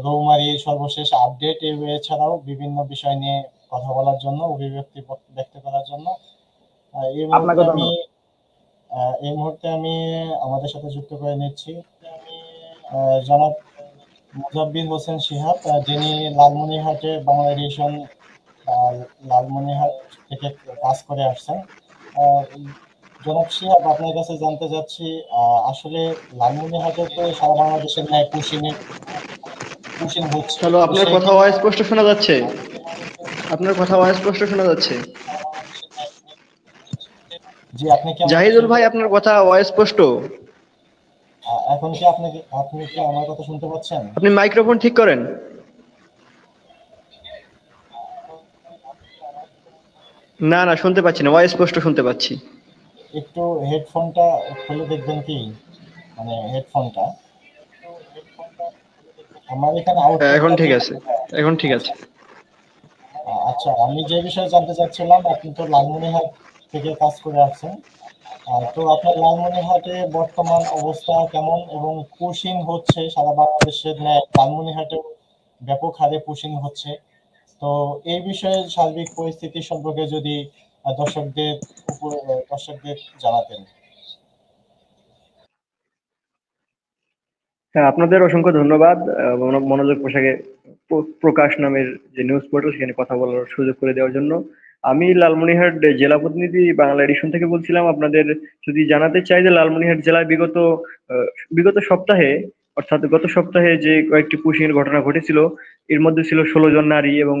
রৌমারীর সর্বশেষ আপডেট এছাড়াও বিভিন্ন বিষয় নিয়ে কথা বলার জন্য, অভিব্যক্তি ব্যক্ত করার জন্য। আপনাকে এই মুহূর্তে আমি আমাদের সাথে যুক্ত করে নিচ্ছি জনাব মুজাব্বির হোসেন শিহাব, যিনি লালমনিরহাটে বাংলা এডিশন লালমনিরহাট থেকে কাজ করে আসছেন। জনাব শিহাব, আপনার কাছে জানতে চাচ্ছি, আসলে লালমনিরহাটে তো সারা বাংলাদেশের ন্যায় পুশিং হচ্ছে। হ্যালো, আপনার কথা স্পষ্ট শোনা যাচ্ছে? আপনার কথা স্পষ্ট শোনা যাচ্ছে? জি, আপনি কি জাহিদুল ভাই, আপনার কথা স্পষ্ট। এখন কি আপনি কি আমার কথা শুনতে পাচ্ছেন? আপনি মাইক্রোফোন ঠিক করেন। না না, শুনতে পাচ্ছি না, স্পষ্ট শুনতে পাচ্ছি। একটু হেডফোনটা খুলে দেখবেন কি, মানে হেডফোনটা আমার এখানে এখন ঠিক আছে, এখন ঠিক আছে। আচ্ছা, আমি যে বিষয়ে জানতে চাচ্ছিলাম, আপনি তো লালমনিরহাট থেকে কাজ করে আসছেন, তো আপনার লালমনিরহাটে বর্তমান অবস্থা কেমন এবং পুশিং হচ্ছে সারা বাংলাদেশের ন্যায় লালমনিরহাটেও ব্যাপক হারে পুশিং হচ্ছে, তো এই বিষয়ে সার্বিক পরিস্থিতি সম্পর্কে যদি দর্শকদের জানাতেন। হ্যাঁ, আপনাদের অসংখ্য ধন্যবাদ মনোযোগ পোশাকে প্রকাশ নামের যে নিউজ পোর্টাল, সেখানে কথা বলার সুযোগ করে দেওয়ার জন্য। আমি লালমনিরহাট জেলা প্রতিনিধি বাংলা এডিশন থেকে বলছিলাম। আপনাদের যদি জানাতে চাই যে লালমনিরহাট জেলায় বিগত সপ্তাহে, অর্থাৎ গত সপ্তাহে যে কয়েকটি পুশিং এর ঘটনা ঘটেছিল, এর মধ্যে ছিল 16 জন নারী এবং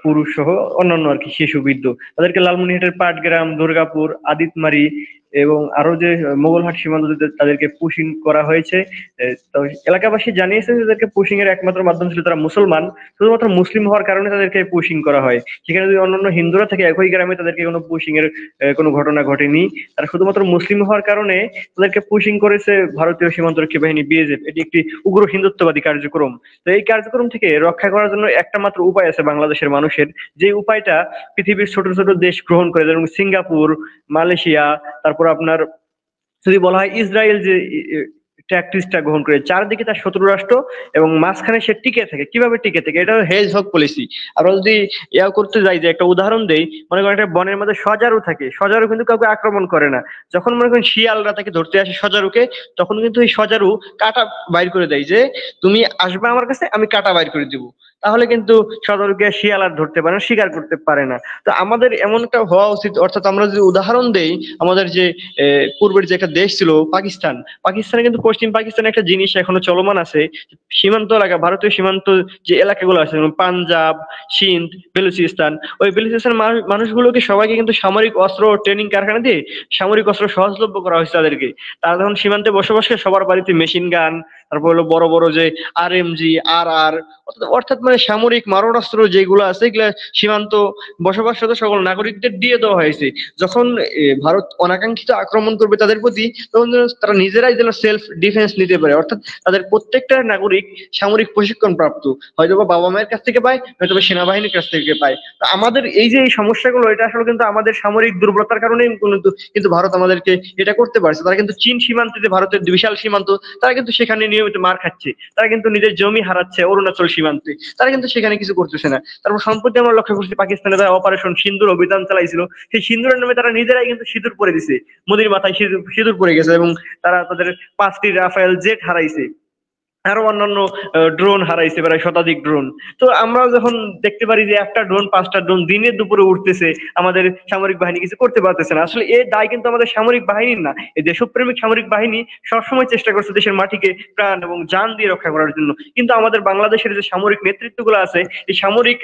পুরুষ সহ অন্যান্য আর কি শিশু বৃদ্ধ। তাদেরকে লালমনিরহাটের পাটগ্রাম, দুর্গাপুর, আদিতমারি এবং আরো যে মোগলহাট সীমান্ত তাদেরকে পুশিং করা হয়েছে। তো এলাকাবাসী জানিয়েছেন যে তাদেরকে পুশিং এর একমাত্র মাধ্যম ছিল তারা মুসলমান, শুধুমাত্র মুসলিম হওয়ার কারণে তাদেরকে পুশিং করা হয়। সেখানে যদি অন্যান্য হিন্দুরা থেকে একই গ্রামে, তাদেরকে কোনো পুশিং এর কোনো ঘটনা ঘটেনি। তারা শুধুমাত্র মুসলিম হওয়ার কারণে তাদেরকে পুশিং করেছে ভারতীয় সীমান্তরক্ষী বাহিনী বিএসএফ। এটি একটি উগ্র হিন্দুত্ববাদী কার্যক্রম। তো এই কার্যক্রম থেকে রক্ষা করার জন্য একটা মাত্র উপায় আছে বাংলাদেশের মানুষের, যে উপায়টা পৃথিবীর ছোট ছোট দেশ গ্রহণ করে, যেমন সিঙ্গাপুর, মালয়েশিয়া, তারপর আপনার যদি বলা হয় ইসরায়েল যে ট্যাকটিসটা গ্রহণ করে, চারদিকে তার শত্রু রাষ্ট্র এবং মাঝখানে সে টিকে থাকে। কিভাবে টিকে থাকে? এটা হেজ হক পলিসি। আমরা যদি ইয়া করতে যাই, যে একটা উদাহরণ দেই, মনে করেন একটা বনের মধ্যে সজারু থাকে, সজারু কিন্তু কাউকে আক্রমণ করে না। যখন মনে করেন শিয়ালরা তাকে ধরতে আসে সজারুকে, তখন কিন্তু এই সজারু কাঁটা বাইর করে দেয়, যে তুমি আসবে আমার কাছে, আমি কাঁটা বাইর করে দিব। তাহলে কিন্তু সজারুকে শিয়াল আর ধরতে পারে না, শিকার করতে পারে না। তো আমাদের এমন একটা হওয়া উচিত। অর্থাৎ আমরা যদি উদাহরণ দেই, আমাদের যে পূর্বের যে একটা দেশ ছিল পাকিস্তানে কিন্তু পশ্চিম পাকিস্তানে একটা জিনিস এখনো চলমান আছে। সীমান্ত এলাকা, ভারতীয় সীমান্ত যে এলাকাগুলো আছে, যেমন পাঞ্জাব, সিন্ধ, বেলুচিস্তান, ওই বেলুচিস্তান মানুষগুলোকে সবাইকে কিন্তু সামরিক অস্ত্র ট্রেনিং কারখানা দিয়ে সামরিক অস্ত্র সহজলভ্য করা হয়েছে তাদেরকে। তারা যখন সীমান্তে বসবাস করে, সবার বাড়িতে মেশিন গান, তারপর হলো বড় বড় যে RMG RR, অর্থাৎ মানে সামরিক মারণাস্ত্র যেগুলো আছে এগুলা সীমান্ত বসবাসরত সকল নাগরিকদের দিয়ে দেওয়া হয়েছে। যখন ভারত অনাকাঙ্ক্ষিত আক্রমণ করবে তাদের প্রতি, তখন যেন তারা নিজেরাই যেন সেলফ ডিফেন্স নিতে পারে, অর্থাৎ তাদের প্রত্যেকটা নাগরিক সামরিক প্রশিক্ষণ প্রাপ্ত, হয়তো বাবা মায়ের কাছ থেকে পায়, হয়তো সেনাবাহিনীর কাছ থেকে পায়। তো আমাদের এই যে এই সমস্যাগুলো, এটা আসলে কিন্তু আমাদের সামরিক দুর্বলতার কারণেই কিন্তু ভারত আমাদেরকে এটা করতে পারছে। তারা কিন্তু চীন সীমান্তে, যে ভারতের বিশাল সীমান্ত, তারা কিন্তু সেখানে নিয়মিত মার খাচ্ছে, তারা কিন্তু নিজের জমি হারাচ্ছে অরুণাচল সীমান্তে, তারা কিন্তু সেখানে কিছু করতেছে না। তারপর সম্প্রতি আমরা লক্ষ্য করছি পাকিস্তানে তারা অপারেশন সিন্দুর অভিযান চালাইছিল, সেই সিন্দুরের নামে তারা নিজেরাই কিন্তু সিঁদুর পরে দিছে, মোদির মাথায় সিঁদুর পরে গেছে, এবং তারা তাদের 5টি রাফেল জেট হারাইছে, আরো অন্যান্য ড্রোন হারাইছে, প্রায় শতাধিক ড্রোন। তো আমরা যখন দেখতে পারি যে একটা ড্রোন 5টা ড্রোন দিনের দুপুরে উঠতেছে, আমাদের সামরিক বাহিনী কিছু করতে পারতেছে না, আসলে এই দায় কিন্তু আমাদের সামরিক বাহিনীর না। এই দেশপ্রেমিক সামরিক বাহিনী সবসময় চেষ্টা করছে দেশের মাটিকে প্রাণ এবং জান দিয়ে রক্ষা করার জন্য, কিন্তু আমাদের বাংলাদেশের যে সামরিক নেতৃত্বগুলো আছে, এই সামরিক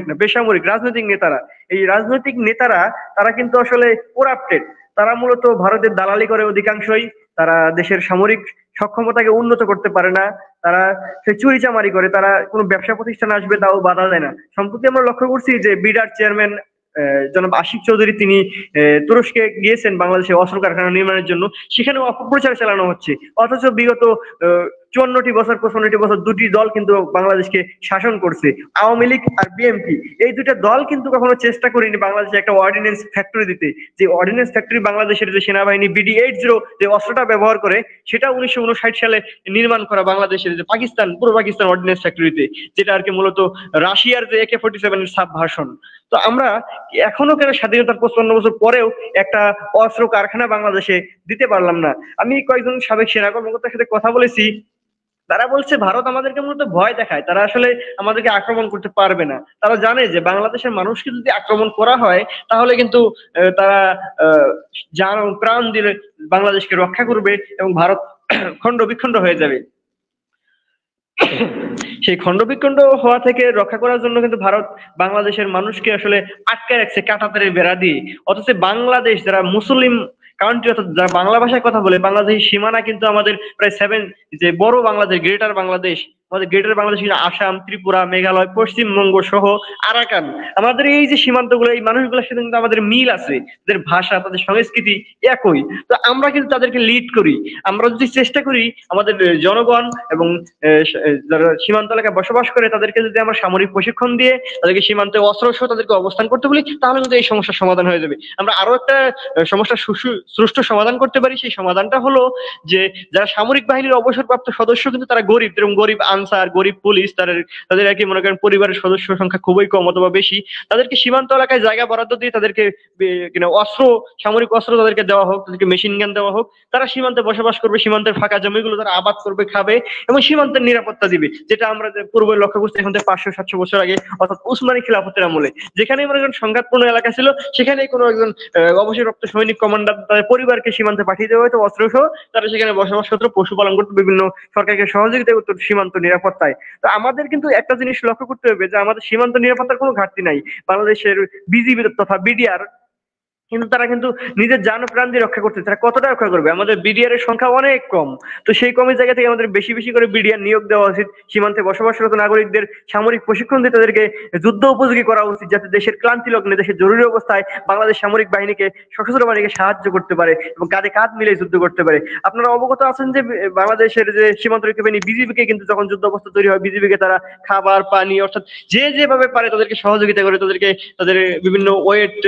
না বেসামরিক রাজনৈতিক নেতারা, এই রাজনৈতিক নেতারা তারা কিন্তু আসলে করাপ্টেড। তারা মূলত ভারতের দালালি করে অধিকাংশই, তারা দেশের সামরিক সক্ষমতাকে উন্নত করতে পারে না, তারা সে চুরি চামারি করে, তারা কোনো ব্যবসা প্রতিষ্ঠান আসবে তাও বাধা দেয় না। সম্প্রতি আমরা লক্ষ্য করছি যে বিডার চেয়ারম্যান জনাব আশিক চৌধুরী, তিনি তুরস্কে গিয়েছেন বাংলাদেশে অস্ত্র কারখানা নির্মাণের জন্য, সেখানে অপপ্রচার চালানো হচ্ছে, অথচ বিগত 54টি বছর 55টি বছর দুটি দল কিন্তু বাংলাদেশকে শাসন করছে, আওয়ামী লীগ আর বিএনপি। এই দুটা দল কিন্তু কখনো চেষ্টা করেনি বাংলাদেশে একটা অর্ডিন্যান্স ফ্যাক্টরি দিতে, যে অর্ডিন্যান্স ফ্যাক্টরি বাংলাদেশের যে সেনাবাহিনী BD-80 যে অস্ত্রটা ব্যবহার করে, সেটা 1959 সালে নির্মাণ করা বাংলাদেশের যে পূর্ব পাকিস্তান অর্ডিন্যান্স ফ্যাক্টরিতে, যেটা আর কি মূলত রাশিয়ার যে AK-47 এর সাবভার্সন। তো আমরা এখনো কেন স্বাধীনতার 55 বছর পরেও একটা অস্ত্র কারখানা বাংলাদেশে দিতে পারলাম না? আমি কয়েকজন সাবেক সেনা কর্মকর্তার সাথে কথা বলেছি, তারা বলছে ভারত আমাদেরকে মূলত ভয় দেখায়, তারা আসলে আমাদেরকে আক্রমণ করতে পারবে না। তারা জানে যে বাংলাদেশের মানুষকে যদি আক্রমণ করা হয়, তাহলে কিন্তু তারা জান প্রাণ দিয়ে বাংলাদেশকে রক্ষা করবে এবং ভারত খণ্ড বিখণ্ড হয়ে যাবে। সেই খণ্ড বিখণ্ড হওয়া থেকে রক্ষা করার জন্য কিন্তু ভারত বাংলাদেশের মানুষকে আসলে আটকে রাখছে কাঁটাতারের বেড়া দিয়ে। অথচ বাংলাদেশ, যারা মুসলিম কান্ট্রি, অর্থাৎ যারা বাংলা ভাষায় কথা বলে, বাংলাদেশের সীমানা কিন্তু আমাদের প্রায় 7, যে বড় বাংলাদেশ, গ্রেটার বাংলাদেশ, আমাদের গ্রেটার বাংলাদেশ, আসাম, ত্রিপুরা, মেঘালয়, পশ্চিমবঙ্গ সহ আরাকান, আমাদের এই যে সীমান্তগুলো, এই মানুষগুলোর সাথে কিন্তু আমাদের মিল আছে, তাদের ভাষা, তাদের সংস্কৃতি একই। তো আমরা কিন্তু তাদেরকে লিড করি। আমরা যদি চেষ্টা করি আমাদের জনগণ এবং যারা সীমান্ত এলাকায় বসবাস করে, তাদেরকে যদি আমরা সামরিক প্রশিক্ষণ দিয়ে তাদেরকে সীমান্তে অস্ত্র সহ তাদেরকে অবস্থান করতে বলি, তাহলে কিন্তু এই সমস্যার সমাধান হয়ে যাবে। আমরা আরো একটা সমস্যার সুষ্ঠু সমাধান করতে পারি। সেই সমাধানটা হলো যে যারা সামরিক বাহিনীর অবসরপ্রাপ্ত সদস্য, কিন্তু তারা গরিব, যেরকম গরিব আনসার, গরিব পুলিশ, তাদের আর কি মনে করেন পরিবারের সদস্য সংখ্যা খুবই কম অথবা বেশি, তাদেরকে সীমান্ত এলাকায় জায়গা বরাদ্দ দিয়ে তাদেরকে সামরিক অস্ত্র তাদেরকে দেওয়া হোক, তাদেরকে মেশিন গান দেওয়া হোক, তারা সীমান্তে বসবাস করবে, সীমান্তের ফাঁকা জমিগুলো তারা আবাদ করবে, খাবে এবং সীমান্তের নিরাপত্তা দিবে, যেটা আমরা পূর্বে লক্ষ্য করছি এখন থেকে 500-700 বছর আগে, অর্থাৎ উসমানী খিলাফতের আমলে, যেখানে মনে করেন সংঘাতপূর্ণ এলাকা ছিল, সেখানে কোনো একজন অবসরপ্রাপ্ত সৈনিক কমান্ডার তাদের পরিবারকে সীমান্তে পাঠিয়ে দেওয়া হয়তো অস্ত্র সহ, তারা সেখানে বসবাস করতো, পশুপালন করতো, বিভিন্ন সরকারকে সহযোগিতা করতো সীমান্ত নিরাপত্তায়। তো আমাদের কিন্তু একটা জিনিস লক্ষ্য করতে হবে যে আমাদের সীমান্ত নিরাপত্তার কোনো ঘাটতি নাই। বাংলাদেশের বিজিবি তথা বিডিআর কিন্তু তারা কিন্তু নিজের জান প্রাণ দিয়ে রক্ষা করতে, তারা কতটা রক্ষা করবে? আমাদের বিডিআর এর সংখ্যা অনেক কম। তো সেই কমের জায়গা থেকে আমাদের বেশি বেশি করে বিডিআর নিয়োগ দেওয়া উচিত। সীমান্তে বসবাসরত নাগরিকদের সামরিক প্রশিক্ষণ দিয়ে তাদেরকে যুদ্ধ উপযোগী করা উচিত, যাতে দেশের ক্লান্তি লগ্নে, দেশের জরুরি অবস্থায় বাংলাদেশ সামরিক বাহিনীকে, সশস্ত্র বাহিনীকে সাহায্য করতে পারে এবং কাঁধে কাঁধ মিলে যুদ্ধ করতে পারে। আপনারা অবগত আছেন যে বাংলাদেশের যে সীমান্ত রক্ষী বাহিনী বিজিবিকে কিন্তু যখন যুদ্ধ অবস্থা তৈরি হয়, বিজিবিকে তারা খাবার, পানি, অর্থাৎ যেভাবে পারে তাদেরকে সহযোগিতা করে, তাদেরকে তাদের বিভিন্ন ওয়েট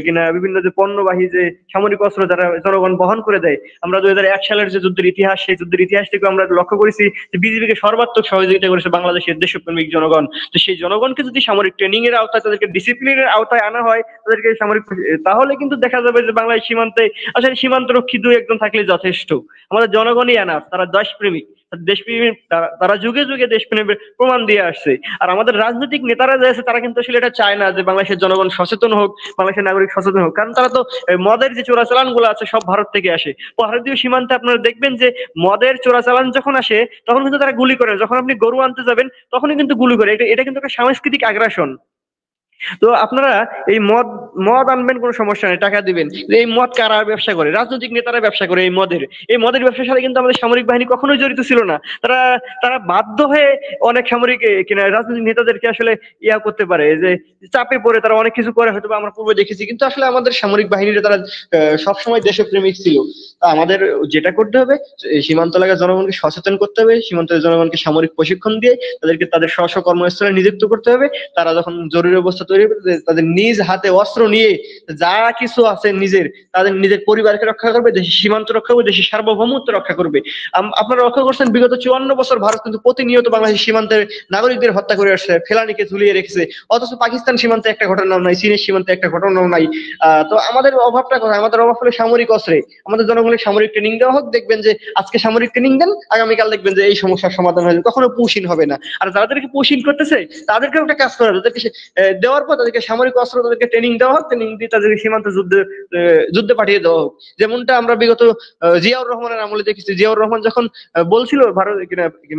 কিনা বিভিন্ন পণ্যবাহী যে সামরিক অস্ত্র যারা জনগণ বহন করে দেয়। আমরা 2001 সালের যে যুদ্ধের ইতিহাস, সেই যুদ্ধের ইতিহাস থেকে আমরা লক্ষ্য করেছি যে বিজিবিকে সর্বাত্মক সহযোগিতা করেছে বাংলাদেশের দেশপ্রেমিক জনগণ। তো সেই জনগণকে যদি সামরিক ট্রেনিং এর আওতায়, তাদেরকে ডিসিপ্লিনের আওতায় আনা হয়, তাদেরকে সামরিক, তাহলে কিন্তু দেখা যাবে যে বাংলাদেশ সীমান্তে আসলে সীমান্ত রক্ষী 2-1 জন থাকলে যথেষ্ট। আমাদের জনগণই আনাফ, তারা দেশপ্রেমিক, দেশপ্রেমিক, তারা যুগে যুগে দেশপ্রেমের প্রমাণ দিয়ে আসছে। আর আমাদের রাজনৈতিক নেতারা যে আছে, তারা কিন্তু আসলে এটা চায় না যে বাংলাদেশের জনগণ সচেতন হোক, বাংলাদেশের নাগরিক সচেতন হোক, কারণ তারা তো মদের যে চোরাচালান গুলো আছে সব ভারত থেকে আসে। ভারতীয় সীমান্তে আপনারা দেখবেন যে মদের চোরাচালান যখন আসে, তখন কিন্তু তারা গুলি করে। যখন আপনি গরু আনতে যাবেন, তখনই কিন্তু গুলি করে। এটা কিন্তু একটা সাংস্কৃতিক আগ্রাসন। তো আপনারা এই মদ মদ আনবেন, কোনো সমস্যা নেই, টাকা দিবেন। এই মদ কারা ব্যবসা করে? রাজনৈতিক নেতারা ব্যবসা করে এই মদের ব্যবসার সাথে কিন্তু আমাদের সামরিক বাহিনী কখনোই জড়িত ছিল না। তারা তারা বাধ্য হয়ে অনেক সামরিক কিনা রাজনৈতিক নেতাদেরকে আসলে ইয়া করতে পারে, যে চাপে পড়ে তারা অনেক কিছু করে, হয়তো আমরা পূর্বে দেখেছি। কিন্তু আসলে আমাদের সামরিক বাহিনীরা তারা সবসময় দেশপ্রেমিক ছিল। তা আমাদের যেটা করতে হবে, সীমান্ত এলাকার জনগণকে সচেতন করতে হবে, সীমান্তের জনগণকে সামরিক প্রশিক্ষণ দিয়ে তাদেরকে তাদের স্ব স্ব কর্মস্থলে নিযুক্ত করতে হবে। তারা যখন জরুরি অবস্থা তৈরি হবে, তাদের নিজ হাতে অস্ত্র নিয়ে যা কিছু আছে নিজের, তাদের নিজের পরিবারকে রক্ষা করবে, দেশের সীমান্ত রক্ষা করবে, দেশের সার্বভৌমত্ব রক্ষা করবে। আপনারা লক্ষ্য করছেন বিগত 54 বছর ভারত কিন্তু প্রতিনিয়ত বাংলাদেশের সীমান্তের নাগরিকদের হত্যা করে আসছে, ফেলানিকে ঝুলিয়ে রেখেছে। অথচ পাকিস্তান সীমান্তে একটা ঘটনাও নাই, চীনের সীমান্তে একটা ঘটনাও নাই। তো আমাদের অভাবটা কোথায়? আমাদের অভাব হলো সামরিক অস্ত্রে। আমাদের জনগণের সামরিক ট্রেনিং দেওয়া হোক, দেখবেন যে আজকে সামরিক ট্রেনিং দেন, আগামীকাল দেখবেন যে এই সমস্যার সমাধান হয়ে যাবে, কখনো পুশিন হবে না। আর যাদেরকে পুশিন করতেছে তাদেরকেও একটা কাজ করা, তাদেরকে দেওয়ার পর তাদেরকে সামরিক অস্ত্র, তাদেরকে ট্রেনিং দেওয়া হোক, ট্রেনিং দিয়ে তাদেরকে সীমান্ত যুদ্ধে পাঠিয়ে দেওয়া হোক। যেমনটা আমরা বিগত জিয়াউর রহমানের আমলে দেখেছি। জিয়াউর রহমান যখন বলছিল ভারত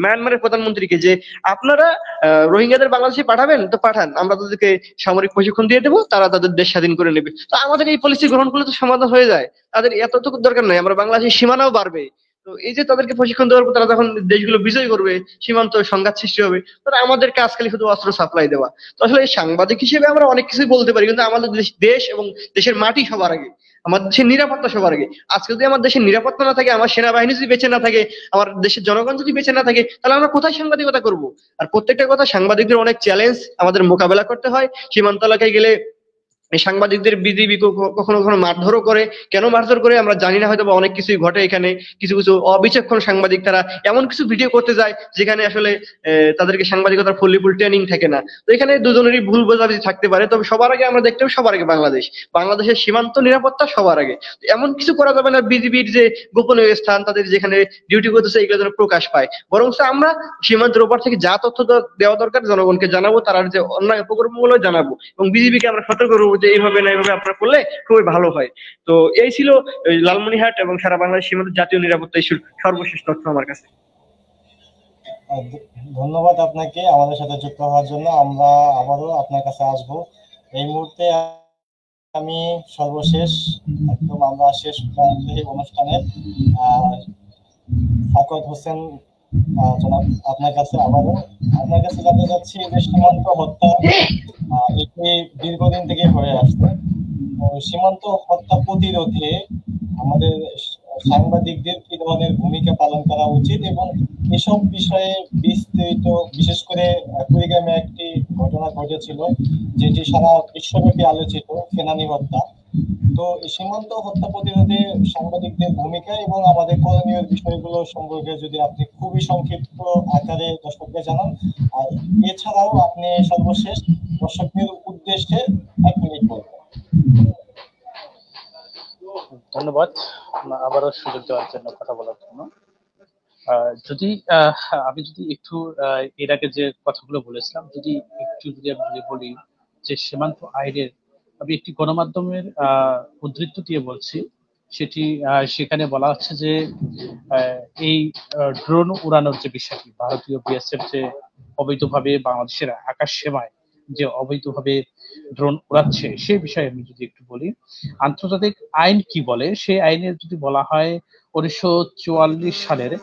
মায়ানমারের প্রধানমন্ত্রীকে যে আপনারা রোহিঙ্গাদের বাংলাদেশে পাঠাবেন, তো পাঠান, আমরা তাদেরকে সামরিক প্রশিক্ষণ দিয়ে দেবো, তারা তাদের দেশ স্বাধীন করে নেবে। তো আমাদের এই পলিসি গ্রহণ করলে তো সমাধান হয়ে যায়, তাদের এতটুকু দরকার নয়, আমরা বাংলাদেশের সীমানাও বাড়বে। তো এই যে তাদেরকে প্রশিক্ষণ দেওয়ার পর তারা যখন দেশগুলো বিজয় করবে, সীমান্ত সংঘাত সৃষ্টি হবে, তাহলে আমাদের কাজ খালি শুধু অস্ত্র সাপ্লাই দেওয়া। তো আসলে এই সাংবাদিক হিসেবে আমরা অনেক কিছুই বলতে পারি, কিন্তু আমাদের দেশ এবং দেশের মাটি সবার আগে, আমার দেশের নিরাপত্তা সবার আগে। আজকে যদি আমার দেশের নিরাপত্তা না থাকে, আমার সেনাবাহিনী যদি বেঁচে না থাকে, আমার দেশের জনগণ যদি বেঁচে না থাকে, তাহলে আমরা কোথায় সাংবাদিকতা করব? আর প্রত্যেকটা কথা, সাংবাদিকদের অনেক চ্যালেঞ্জ আমাদের মোকাবেলা করতে হয়। সীমান্ত এলাকায় গেলে এই সাংবাদিকদের বিজিবি কখনো কখনো মারধরও করে। কেন মারধর করে আমরা জানি না, হয়তো বা অনেক কিছুই ঘটে এখানে। কিছু কিছু অবিচক্ষণ সাংবাদিক তারা এমন কিছু ভিডিও করতে যায় যেখানে আসলে তাদেরকে সাংবাদিকতার ফুল ট্রেনিং থাকে না। তো এখানে দুজনেরই ভুল বোঝাবুঝি থাকতে পারে। তবে সবার আগে আমরা দেখতে হবে, সবার আগে বাংলাদেশের সীমান্ত নিরাপত্তা সবার আগে। এমন কিছু করা যাবে না বিজিবির যে গোপনীয় স্থান, তাদের যেখানে ডিউটি করতেছে, এগুলো যেন প্রকাশ পায়। বরং আমরা সীমান্তের ওপর থেকে যা তথ্য দেওয়া দরকার জনগণকে জানাবো, তারা যে অন্যায় অপকর্মগুলো জানাবো, এবং বিজিবিকে আমরা সতর্ক করবো যে এইভাবে না এইভাবে আপনারা করলে খুবই ভালো হয়। তো এই ছিল লালমনিরহাট এবং সারা বাংলাদেশ সীমান্ত জাতীয় নিরাপত্তা ইস্যুর সর্বশেষ তথ্য আমার কাছে। ধন্যবাদ আপনাকে আমাদের সাথে যুক্ত হওয়ার জন্য। আমরা আবারও আপনার কাছে আসবো। এই মুহূর্তে আমি সর্বশেষ একদম আমরা শেষ প্রান্তে অনুষ্ঠানের সাকত হোসেন জনাব আপনার কাছে জানতে চাচ্ছি যে সীমান্ত হত্যা এটি দীর্ঘদিন থেকে হয়ে আসছে। সীমান্ত হত্যা প্রতিরোধে আমাদের সাংবাদিকদের কি ধরনের ভূমিকা পালন করা উচিত, এবং এসব বিষয়ে বিস্তৃত, বিশেষ করে কুড়িগ্রামে একটি ঘটনা ঘটেছিল যেটি সারা বিশ্বব্যাপী আলোচিত, ফেনানী হত্যা। তো সীমান্ত হত্যা প্রতিরোধে সাংবাদিকদের ভূমিকা এবং আমাদের করণীয় বিষয়গুলো সম্পর্কে যদি আপনি খুবই সংক্ষিপ্ত আকারে দর্শকদের জানান, আর এছাড়াও আপনি সর্বশেষ দর্শকদের উদ্দেশ্যে 1 মিনিট বলবেন। ধন্যবাদ আবারও সুযোগ দেওয়ার জন্য, কথা বলার জন্য। যদি আমি একটু এর আগে যে কথাগুলো বলেছিলাম, যদি আমি বলি যে সীমান্ত আইনের, আমি একটি গণমাধ্যমের উদ্ধৃতি দিয়ে বলছি, সেখানে বলা হচ্ছে যে এই ড্রোন উড়ানোর যে বিষয়টি, ভারতীয় বিএসএফ যে অবৈধভাবে বাংলাদেশের আকাশ সীমায় যে অবৈধভাবে ড্রোন উড়াচ্ছে, সেই বিষয়ে আমি যদি একটু বলি, আন্তর্জাতিক আইন কি বলে, সেই আইনে যদি বলা হয় 1944 সালের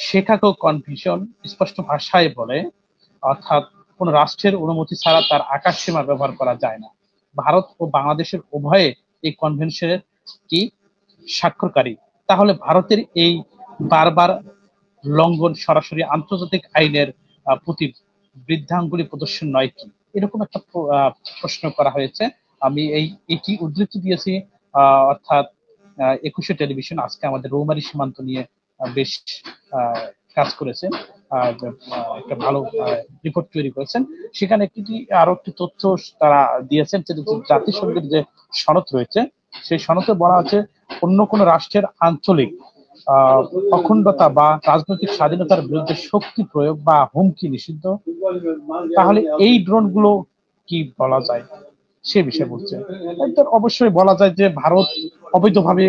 শিকাগো কনভেনশন স্পষ্ট ভাষায় বলে, অর্থাৎ কোন রাষ্ট্রের অনুমতি ছাড়া তার আকাশ সীমা ব্যবহার করা যায় না। ভারত ও বাংলাদেশের উভয়ে এই কনভেনশনের কি স্বাক্ষরকারী। তাহলে ভারতের এই বারবার লঙ্ঘন সরাসরি আন্তর্জাতিক আইনের প্রতি বৃদ্ধাঙ্গুলি প্রদর্শন নয় কি? এরকম একটা প্রশ্ন করা হয়েছে। আমি এটি উদ্ধৃতি দিয়েছি, অর্থাৎ 21শে টেলিভিশন আজকে আমাদের রৌমারী সীমান্ত নিয়ে বেশ কাজ করেছেন, একটা ভালো রিপোর্ট তৈরি করেছেন। সেখানে আরো একটি তথ্য তারা দিয়েছেন, জাতিসংঘের যে সনদ রয়েছে, সেই সনদে বলা আছে অন্য কোন রাষ্ট্রের আঞ্চলিক অখণ্ডতা বা রাজনৈতিক স্বাধীনতার বিরুদ্ধে শক্তি প্রয়োগ বা হুমকি নিষিদ্ধ। তাহলে এই ড্রোন গুলো কি বলা যায় সে বিষয়ে বলছে। অবশ্যই বলা যায় যে ভারত অবৈধভাবে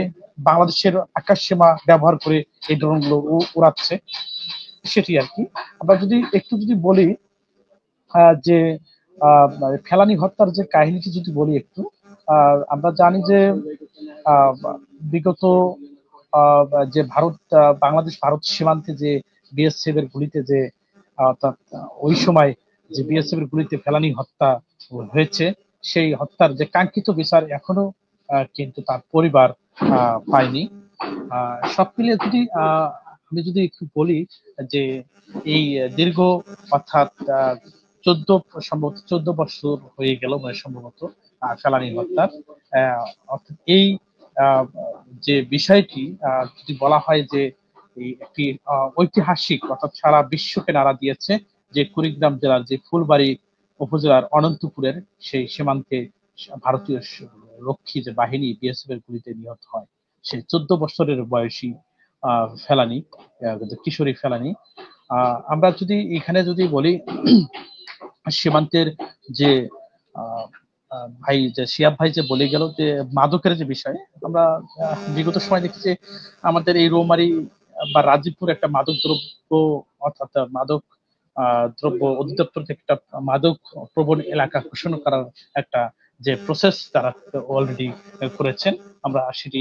বাংলাদেশের আকাশ সীমা ব্যবহার করে এই ড্রোন গুলো উড়াচ্ছে, সেটি আর কি। আমরা যদি বলি যে ফেলানী হত্যার যে কাহিনীটি যদি বলি একটু, আমরা জানি যে আহ, বিগত যে বাংলাদেশ ভারত সীমান্তে যে বিএসএফ এর গুলিতে যে অর্থাৎ ওই সময় যে বিএসএফ এর গুলিতে ফেলানী হত্যা হয়েছে, সেই হত্যার যে কাঙ্ক্ষিত বিচার এখনো কিন্তু তার পরিবার পায়নি। সব মিলিয়ে যদি আমি যদি একটু বলি যে এই দীর্ঘ অর্থাৎ 14 হয়ে গেল মানে সম্ভবত ফেলানী হত্যার, অর্থাৎ এই আহ, যে বিষয়টি যদি বলা হয় যে এই একটি ঐতিহাসিক অর্থাৎ সারা বিশ্বকে নাড়া দিয়েছে, যে কুড়িগ্রাম জেলার যে ফুলবাড়ী উপজেলার অনন্তপুরের সেই সীমান্তে ভারতীয় রক্ষী যে বাহিনী বিএসএফ এর গুলিতে নিহত হয় সেই 14 বছরের বয়সী ফেলানী, কিশোরী ফেলানী। আমরা যদি এখানে যদি বলি সীমান্তের যে ভাই যে শিয়াব ভাই যে বলে গেল যে মাদকের যে বিষয়, আমরা বিগত সময় দেখছি আমাদের এই রৌমারী বা রাজীবপুর একটা মাদক দ্রব্য অর্থাৎ মাদক দ্রব্য অধিদপ্তর থেকে একটা মাদক প্রবণ এলাকা ঘোষণা করার একটা যে প্রসেস তারা অলরেডি করেছেন। আমরা সেটি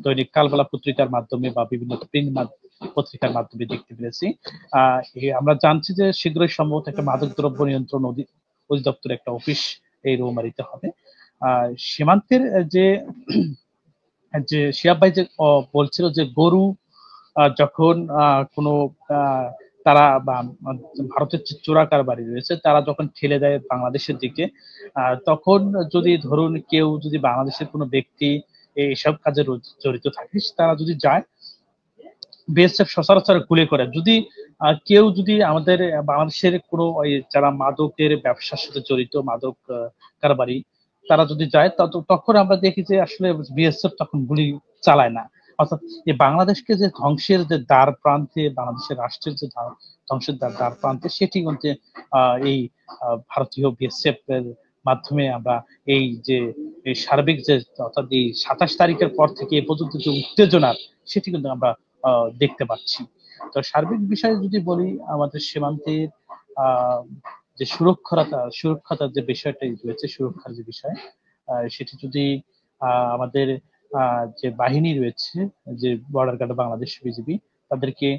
দৈনিক কালবেলা পত্রিকার মাধ্যমে বা বিভিন্ন প্রিন্ট পত্রিকার মাধ্যমে দেখতে পেরেছি। আমরা জানছি যে শীঘ্রই সম্ভবত একটা মাদক দ্রব্য নিয়ন্ত্রণ অধিদপ্তর একটা অফিস এই রৌমারিতে হবে। সীমান্তের যে যে শিয়াব ভাই যে বলছিল যে গরু যখন কোনো তারা ভারতের যে চোরা কারবারি রয়েছে তারা যখন ঠেলে দেয় বাংলাদেশের দিকে, তখন যদি ধরুন কেউ যদি বাংলাদেশের কোনো ব্যক্তি এইসব কাজে জড়িত থাকে, তারা যদি যায় বিএসএফ সচরাচর গুলি করে। যদি কেউ যদি আমাদের বাংলাদেশের কোনো যারা মাদকের ব্যবসার সাথে জড়িত মাদক কারবারি তারা যদি যায় তখন আমরা দেখি যে আসলে বিএসএফ তখন গুলি চালায় না। অর্থাৎ এই বাংলাদেশকে যে ধ্বংসের যে দ্বার প্রান্তে, বাংলাদেশের রাষ্ট্রের যে ধ্বংসের দ্বার প্রান্তে, সেটি কিন্তু এই ভারতীয় বিএসএফ এর মাধ্যমে আমরা এই যে এই সার্বিক যে অর্থাৎ এই 27 তারিখের পর থেকে এ পর্যন্ত যে উত্তেজনা সেটি কিন্তু আমরা দেখতে পাচ্ছি। তো সার্বিক বিষয়ে যদি বলি আমাদের সীমান্তের যে সুরক্ষার যে বিষয়টা রয়েছে, সুরক্ষার যে বিষয় সেটি যদি আমাদের যে বাহিনী রয়েছে, যে বর্ডার গার্ড বাংলাদেশ বিজিবি, তাদেরকে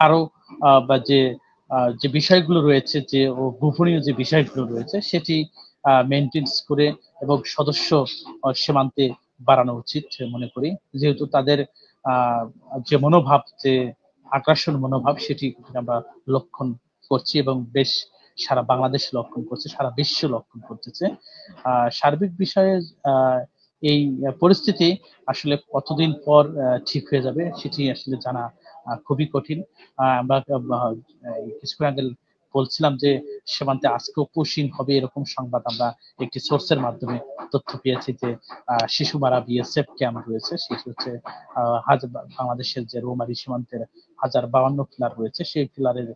আরো বা যে যে বিষয়গুলো রয়েছে যে গোপনীয় যে বিষয়গুলো রয়েছে সেটি মেনটেন্স করে এবং সদস্য সীমান্তে বাড়ানো উচিত মনে করি। যেহেতু তাদের যে মনোভাব, যে আগ্রাসন মনোভাব, সেটি আমরা লক্ষণ করছি এবং বেশ সারা বাংলাদেশ লক্ষণ করছে, সারা বিশ্ব লক্ষণ করতেছে। সার্বিক বিষয়ে এই পরিস্থিতি আসলে কতদিন পর ঠিক হয়ে যাবে সেটি আসলে জানা খুবই কঠিন। আমরা কিছুক্ষণ আগে বলছিলাম যে সীমান্তে আজকেও পুশিং হবে এরকম সংবাদ আমরা একটি সোর্সের মাধ্যমে তথ্য পেয়েছি যে শিশু মারা বিএসএফ ক্যাম্প রয়েছে, সেটি হচ্ছে বাংলাদেশের যে রৌমারী সীমান্তের 1052 পিলার রয়েছে, সেই পিলারের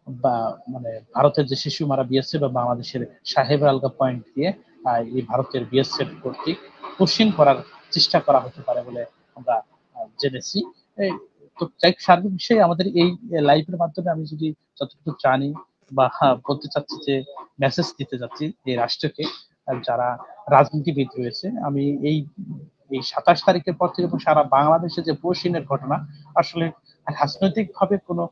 বা মানে ভারতের যে শিশু মারা বিএসএফ বা বাংলাদেশের সাহেব আলগা পয়েন্ট দিয়ে এই ভারতের বিএসএফ কর্তৃক পুশিং করার চেষ্টা করা হতে পারে বলে আমরা জেনেছি। তো সার্বিক বিষয়ে আমাদের এই লাইভের মাধ্যমে আমি যদি যতটুকু জানি বা বলতে চাচ্ছি যে মেসেজ দিতে যাচ্ছি এই রাষ্ট্রকে, যারা রাজনীতিবিদ রয়েছে, আমি এই 27 তারিখের পর থেকে সারা বাংলাদেশে যে পুশিংয়ের ঘটনা, আসলে রাজনৈতিক ভাবে কোনো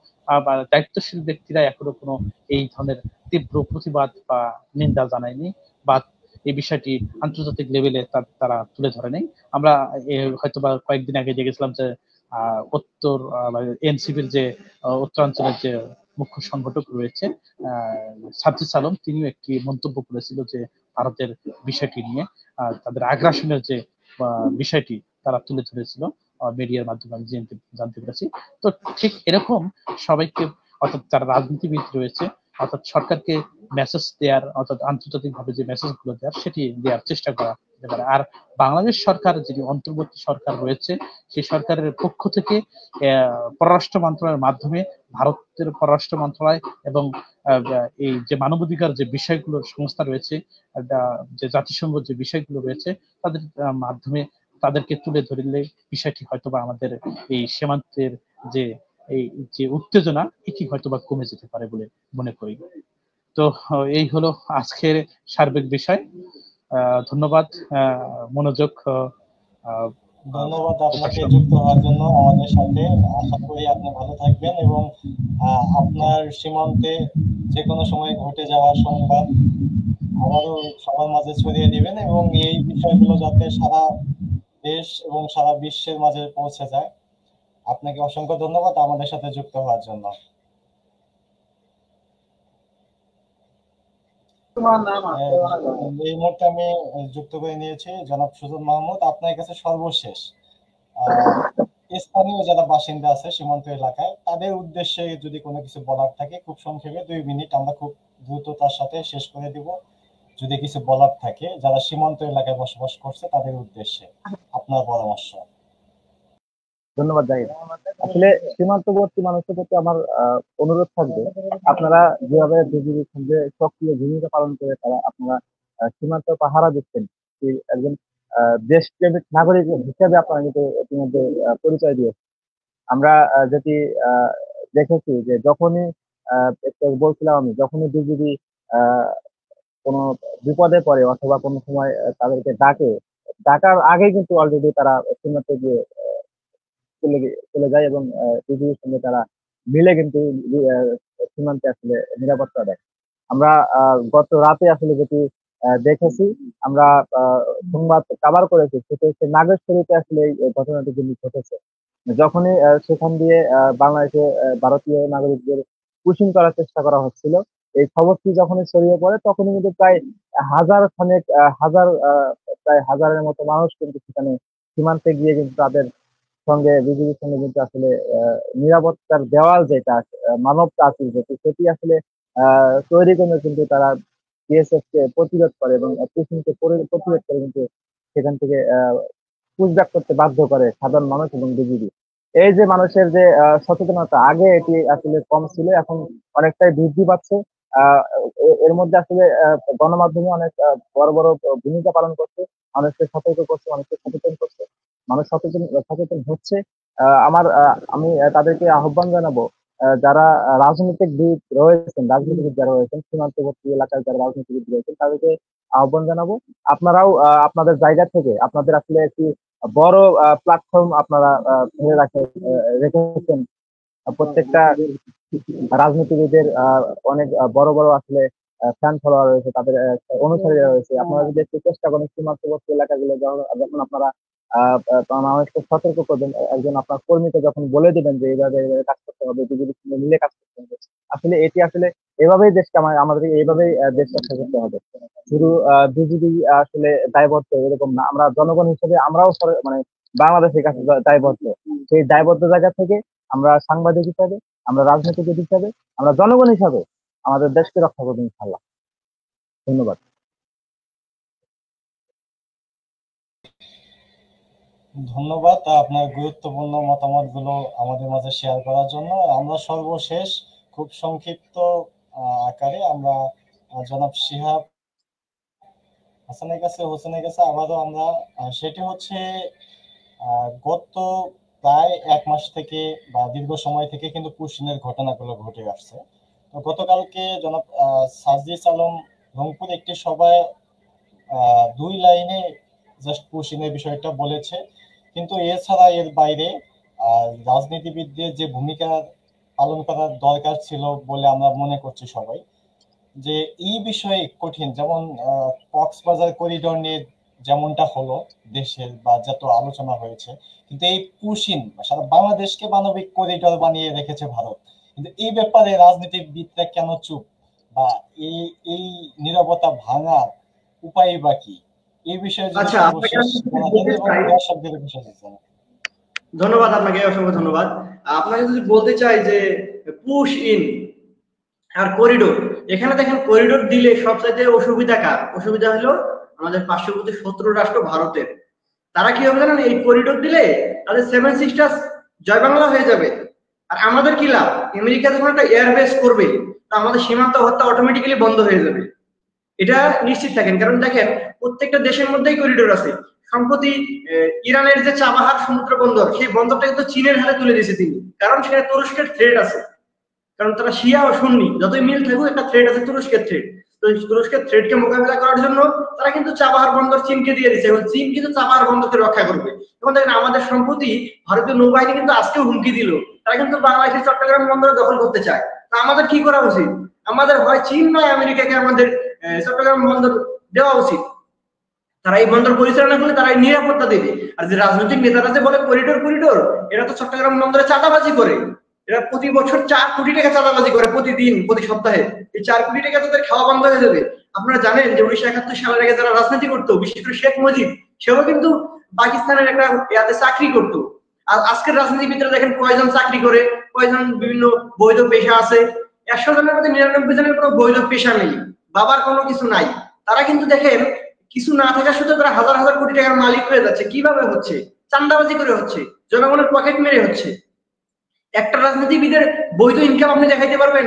বা দায়িত্বশীল ব্যক্তিরা এখনো কোনো এই ধরনের তীব্র প্রতিবাদ বা নিন্দা জানায়নি বা এই বিষয়টি আন্তর্জাতিক লেভেলে তারা তুলে ধরে নেই। আমরা হয়তো বা কয়েকদিন আগে দেখেছিলাম যে উত্তর এনসিপির যে উত্তরাঞ্চলের যে মুখ্য সংগঠক রয়েছে সাজ্জিদ আলম, তিনিও একটি মন্তব্য করেছিল যে ভারতের বিষয়টি নিয়ে তাদের আগ্রাসনের যে বিষয়টি তারা তুলে ধরেছিল মিডিয়ার মাধ্যমে আমি জানতে পেরেছি। তো ঠিক এরকম সবাইকে অর্থাৎ যারা রাজনীতিবিদ রয়েছে অর্থাৎ সরকারকে মেসেজ দেওয়ার অর্থাৎ আন্তর্জাতিক ভাবে যে মেসেজ গুলো দেওয়ার সেটি দেওয়ার চেষ্টা করা যেতে পারে। আর বাংলাদেশ সরকার যিনি অন্তর্বর্তী সরকার রয়েছে সেই সরকারের পক্ষ থেকে পররাষ্ট্র মন্ত্রণালয়ের মাধ্যমে ভারতের পররাষ্ট্র মন্ত্রণালয় এবং এই যে মানবাধিকার যে বিষয়গুলো সংস্থা রয়েছে, যে জাতিসংঘ যে বিষয়গুলো রয়েছে, তাদের মাধ্যমে তাদেরকে তুলে ধরলে বিষয়টি হয়তো বা আমাদের এই সীমান্তের যে এই যে উত্তেজনা এটি হয়তো বা কমে যেতে পারে বলে মনে করি। তো এই হলো আজকের সার্বিক বিষয়। ধন্যবাদ মনোযোগ ধন্যবাদ আপনাকে প্রকাশ। যুক্ত হওয়ার জন্য আমাদের সাথে। আশা করি আপনি ভালো থাকবেন এবং আপনার সীমান্তে যে কোনো সময় ঘটে যাওয়া সংবাদ আবারও সবার মাঝে ছড়িয়ে দিবেন এবং এই বিষয়গুলো যাতে সারা দেশ এবং সারা বিশ্বের মাঝে পৌঁছে যায়। আপনাকে অসংখ্য ধন্যবাদ আমাদের সাথে যুক্ত হওয়ার জন্য। এই মুহূর্তে আমি যুক্ত করে নিয়েছি জনাব সুজন মাহমুদ। আপনার কাছে সর্বশেষ স্থানীয় যারা বাসিন্দা আছে সীমান্ত এলাকায় তাদের উদ্দেশ্যে যদি কোনো কিছু বলার থাকে খুব সংক্ষেপে 2 মিনিট, আমরা খুব দ্রুততার সাথে শেষ করে দিব। যদি কিছু বলার থাকে যারা সীমান্ত এলাকায় বসবাস করছে তাদের উদ্দেশ্যে আপনার পরামর্শ। ধন্যবাদ জাহিদ। আসলে সীমান্তবর্তী মানুষের প্রতি আমার অনুরোধ থাকবে, আপনারা যেভাবে বিজিবির সঙ্গে সক্রিয় ভূমিকা পালন করে তারা আপনারা সীমান্ত পাহারা দিচ্ছেন, একজন দেশপ্রেমিক নাগরিক হিসেবে আপনারা কিন্তু ইতিমধ্যে পরিচয় দিয়েছেন। আমরা যেটি দেখেছি যে যখনই একটু বলছিলাম আমি, যখনই বিজিবি কোনো বিপদে পড়ে অথবা কোনো সময় তাদেরকে ডাকার আগেই কিন্তু অলরেডি তারা সীমান্তে গিয়ে চলে যায় এবং বিজিবির সঙ্গে তারা মিলে কিন্তু সীমান্তে আসলে নিরাপত্তা দেয়। আমরা গত রাতে আসলে যেটি দেখেছি, আমরা সংবাদ কাভার করেছি, সেটা হচ্ছে নাগেশ্বরীতে আসলে এই ঘটনাটি কিন্তু ঘটেছে। যখনই সেখান দিয়ে বাংলাদেশে ভারতীয় নাগরিকদের পুশিং করার চেষ্টা করা হচ্ছিল, এই খবরটি যখনই ছড়িয়ে পড়ে তখনই কিন্তু প্রায় প্রায় হাজারের মতো মানুষ কিন্তু সেখানে সীমান্তে গিয়ে কিন্তু তাদের সঙ্গে বিজিবির সঙ্গে কিন্তু আসলে নিরাপত্তার দেওয়াল যেটা মানব প্রাচীর সেটি আসলে তৈরি করে কিন্তু তারা বিএসএফ কে প্রতিরোধ করে এবং পুশিংকে প্রতিরোধ করে কিন্তু সেখান থেকে পুশব্যাক করতে বাধ্য করে সাধারণ মানুষ এবং বিজিবি। এই যে মানুষের যে সচেতনতা, আগে এটি আসলে কম ছিল, এখন অনেকটাই বৃদ্ধি পাচ্ছে। এর মধ্যে আসলে গণমাধ্যমে অনেক বড় বড় ভূমিকা পালন করছে, মানুষকে সতর্ক করছে, মানুষকে সচেতন করছে, মানুষ সচেতন হচ্ছে। আমি তাদেরকে আহ্বান জানাবো, যারা রাজনীতিবিদ যারা রয়েছেন সীমান্তবর্তী এলাকায় যারা রাজনীতিবিদ রয়েছেন তাদেরকে আহ্বান জানাবো, আপনারাও আপনাদের জায়গা থেকে আপনাদের আসলে একটি বড় প্ল্যাটফর্ম আপনারা ধরে রেখেছেন। প্রত্যেকটা রাজনীতিবিদের অনেক বড় বড় আসলে ফ্যান ফলোয়ার রয়েছে, তাদের অনুসারীরা রয়েছে। আপনারা যদি একটু চেষ্টা করেন সীমান্তবর্তী এলাকাগুলো যখন আপনারা মানুষকে সতর্ক করবেন, একজন আপনার কর্মীকে যখন বলে দিবেন যে এইভাবে কাজ করতে হবে, বিজেপির সঙ্গে মিলে কাজ করতে হবে, আসলে এটি আসলে এভাবেই দেশকে আমাদের এইভাবেই দেশ রক্ষা করতে হবে। শুধু বিজেপি আসলে দায়বদ্ধ এরকম না, আমরা জনগণ হিসেবে আমরাও মানে বাংলাদেশের কাছে দায়বদ্ধ। সেই দায়বদ্ধ জায়গা থেকে আমরা সাংবাদিক হিসাবে, আমরা রাজনীতিবিদ হিসাবে, আমরা জনগণ হিসাবে আমাদের দেশকে রক্ষা করবো ইনশাল্লাহ। ধন্যবাদ। ধন্যবাদ আপনার গুরুত্বপূর্ণ মতামতগুলো আমাদের মাঝে শেয়ার করার জন্য। আমরা সর্বশেষ খুব সংক্ষিপ্ত আকারে আমরা জনাব শিহাব হোসেনের কাছে আবারও আমরা সেটি হচ্ছে গত প্রায় 1 মাস থেকে বা দীর্ঘ সময় থেকে কিন্তু পুশিংয়ের ঘটনাগুলো ঘটে আসছে। তো গতকালকে জনাব সাজিদ আলম রংপুর একটি সভায় 2 লাইনে জাস্ট পুশিংয়ের বিষয়টা বলেছে, কিন্তু এছাড়া এর বাইরে রাজনীতিবিদদের যে ভূমিকা পালন করার দরকার ছিল বলে আমরা মনে করছি সবাই, যে এই বিষয়ে কঠিন, যেমন কক্সবাজার করিডোর নিয়ে যেমনটা হলো দেশের বা যত আলোচনা হয়েছে, কিন্তু এই পুশিং সারা বাংলাদেশকে মানবিক করিডোর বানিয়ে রেখেছে ভারত, কিন্তু এই ব্যাপারে রাজনীতিবিদরা কেন চুপ, বা এই নীরবতা ভাঙার উপায় বা কি, এই বিষয়ে ধন্যবাদ আপনাকে, অসংখ্য ধন্যবাদ। আপনাকে যদি বলতে চাই যে পুশ ইন আর করিডোর, এখানে দেখেন করিডোর দিলে সবচাইতে অসুবিধা কার? অসুবিধা হলো আমাদের পার্শ্ববর্তী শত্রু রাষ্ট্র ভারতের। তারা কি হবে জানেন? এই করিডোর দিলে তাদের 7 সিস্টার্স জয় বাংলা হয়ে যাবে। আর আমাদের কি লাভ? আমেরিকা যখন একটা এয়ারবেস করবে তা আমাদের সীমান্ত হত্যা অটোমেটিক্যালি বন্ধ হয়ে যাবে, এটা নিশ্চিত থাকেন। কারণ দেখেন প্রত্যেকটা দেশের মধ্যেই করিডোর আছে, সম্প্রতি ইরানের যে চাবাহার সমুদ্র বন্দর, সেই বন্দরটা কিন্তু চীনের হাতে তুলে দিয়েছে তিনি, কারণ সেখানে তুরস্কের থ্রেট আছে। কারণ তারা শিয়া ও সুন্নি, যতই মিল থাকুক একটা থ্রেট আছে, তুরস্কের থ্রেট। তো তুরস্কের থ্রেটকে মোকাবিলা করার জন্য তারা কিন্তু চাবাহার বন্দর চীনকে দিয়ে দিচ্ছে, এবং চীন কিন্তু চাবাহার বন্দরকে রক্ষা করবে। এবং দেখেন আমাদের সম্প্রতি ভারতীয় নৌবাহিনী কিন্তু আজকেও হুমকি দিল, তারা কিন্তু বাংলাদেশের চট্টগ্রাম বন্দর দখল করতে চায়। তো আমাদের কি করা উচিত? আমাদের হয় চীন নয় আমেরিকাকে আমাদের চট্টগ্রাম বন্দর দেওয়া উচিত। তারা এই বন্দর পরিচালনা করলে তারা নিরাপত্তা দেবে। আর যে রাজনৈতিক নেতারা যে বলে করিডোর করিডোর, এরা তো চট্টগ্রাম বন্দরে চাঁদাবাজি করে। এরা প্রতি বছর 4 কোটি টাকা চাঁদাবাজি করে, প্রতিদিন, প্রতি সপ্তাহে। এই 4 কোটি টাকা তাদের খাওয়া বন্ধ হয়ে যাবে। আপনারা জানেন যে 1971 সালের আগে যারা রাজনীতি করতো, বিশেষ করে শেখ মুজিব, সেও কিন্তু পাকিস্তানের একটা ইয়াতে চাকরি করতো। আর আজকের রাজনীতিবিদরা দেখেন কয়জন চাকরি করে, কয়জন বিভিন্ন বৈধ পেশা আছে। 100 জনের মধ্যে 99 জনের কোনো বৈধ পেশা নেই, বাবার কোনো কিছু নাই। তারা কিন্তু দেখেন কিছু না থাকা সত্ত্বেও তারা হাজার হাজার কোটি টাকার মালিক হয়ে যাচ্ছে। কিভাবে হচ্ছে? চাঁদাবাজি করে হচ্ছে, জনগণের পকেট মেরে হচ্ছে। একটা রাজনীতিবিদের বৈধ ইনকাম আপনি দেখাইতে পারবেন?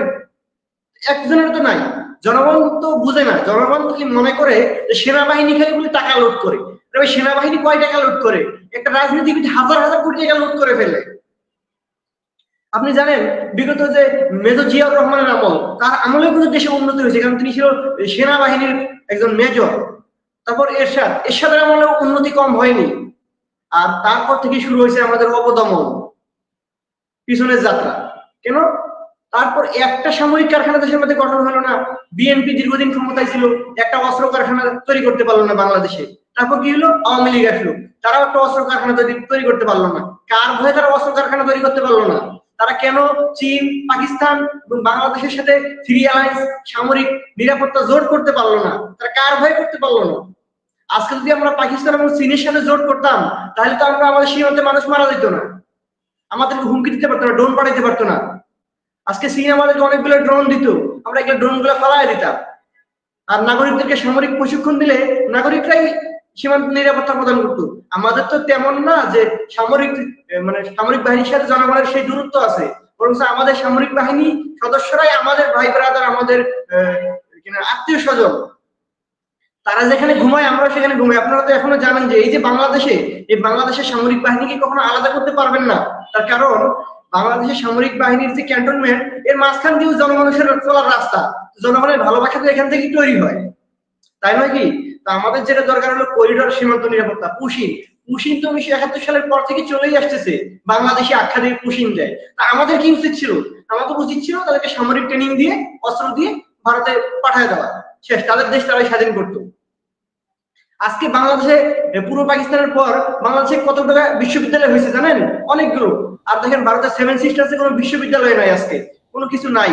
একজনের তো নাই। জনগণ তো বুঝে না, জনগণ কি মনে করে যে সেনাবাহিনী খালি বলে টাকা লুট করে। তবে সেনাবাহিনী কয় টাকা লুট করে? একটা রাজনীতিবিদ হাজার হাজার কোটি টাকা লুট করে ফেলে। আপনি জানেন বিগত যে মেজর জিয়াউর রহমানের আমল, তার আমলেও কিন্তু দেশে উন্নতি হয়েছে, কারণ তিনি ছিল সেনাবাহিনীর একজন মেজর। তারপর এরশাদের আমলেও উন্নতি কম হয়নি। আর তারপর থেকে শুরু হয়েছে আমাদের অবদমন, পিছনের যাত্রা। কেন? তারপর একটা সামরিক কারখানা দেশের মধ্যে গঠন হলো না। বিএনপি দীর্ঘদিন ক্ষমতায় ছিল, একটা অস্ত্র কারখানা তৈরি করতে পারলো না বাংলাদেশে। তারপর কি হলো? আওয়ামী লীগ আসলো, তারাও একটা অস্ত্র কারখানা তৈরি করতে পারলো না। কার ভয়ে তারা অস্ত্র কারখানা তৈরি করতে পারলো না? তারা কেন চীন, পাকিস্তান এবং বাংলাদেশের সাথে থ্রি অ্যালায়েন্স সামরিক নিরাপত্তা জোট করতে পারলো না? তারা কার ভয়ে করতে পারলো না? আজকে যদি আমরা পাকিস্তান এবং চীনের সাথে জোট করতাম, তাহলে তো আমরা আমাদের সীমান্তে মানুষ মারা যেত না, আমাদেরকে হুমকি দিতে পারতো না, ড্রোন পাঠাইতে পারতো না। আজকে চীন আমাদেরকে অনেকগুলো ড্রোন দিত, আমরা এগুলো ড্রোন গুলো ফালাই দিতাম। আর নাগরিকদেরকে সামরিক প্রশিক্ষণ দিলে নাগরিকরাই সীমান্ত নিরাপত্তা প্রদান করতো। আমাদের তো তেমন না যে সামরিক বাহিনীর সাথে জনগণের সেই দূরত্ব আছে, বরং আমাদের সামরিক বাহিনী সদস্যরাই আমাদের ভাই ব্রাদার, আমাদের আত্মীয় স্বজন। তারা যেখানে ঘুমায় আমরা সেখানে ঘুমাই। আপনারা তো এখনো জানেন যে এই যে বাংলাদেশের সামরিক বাহিনীকে কখনো আলাদা করতে পারবেন না। তার কারণ বাংলাদেশের সামরিক বাহিনীর যে ক্যান্টনমেন্ট, এর মাঝখান দিয়েও জনমানুষের চলার রাস্তা, জনগণের ভালোবাসা তো এখান থেকেই তৈরি হয়, তাই নয় কি? তা আমাদের যেটা দরকার হলো করিডোর সীমান্ত নিরাপত্তা। পুশিন তো 1971 সালের পর থেকে চলেই আসতেছে, বাংলাদেশি আখ্যা দিয়ে পুশিন দেয়। তা আমাদের কি উচিত ছিল? আমাদের উচিত ছিল তাদেরকে সামরিক ট্রেনিং দিয়ে, অস্ত্র দিয়ে ভারতে পাঠায় দেওয়া, শেষ, তাদের দেশ তারাই স্বাধীন করতো। আজকে বাংলাদেশে পূর্ব পাকিস্তানের পর বাংলাদেশে কতটা বিশ্ববিদ্যালয় হয়েছে জানেন? অনেকগুলো। আর দেখেন ভারতের 7 সিস্টার্সে কোনো বিশ্ববিদ্যালয় নাই, আজকে কোনো কিছু নাই।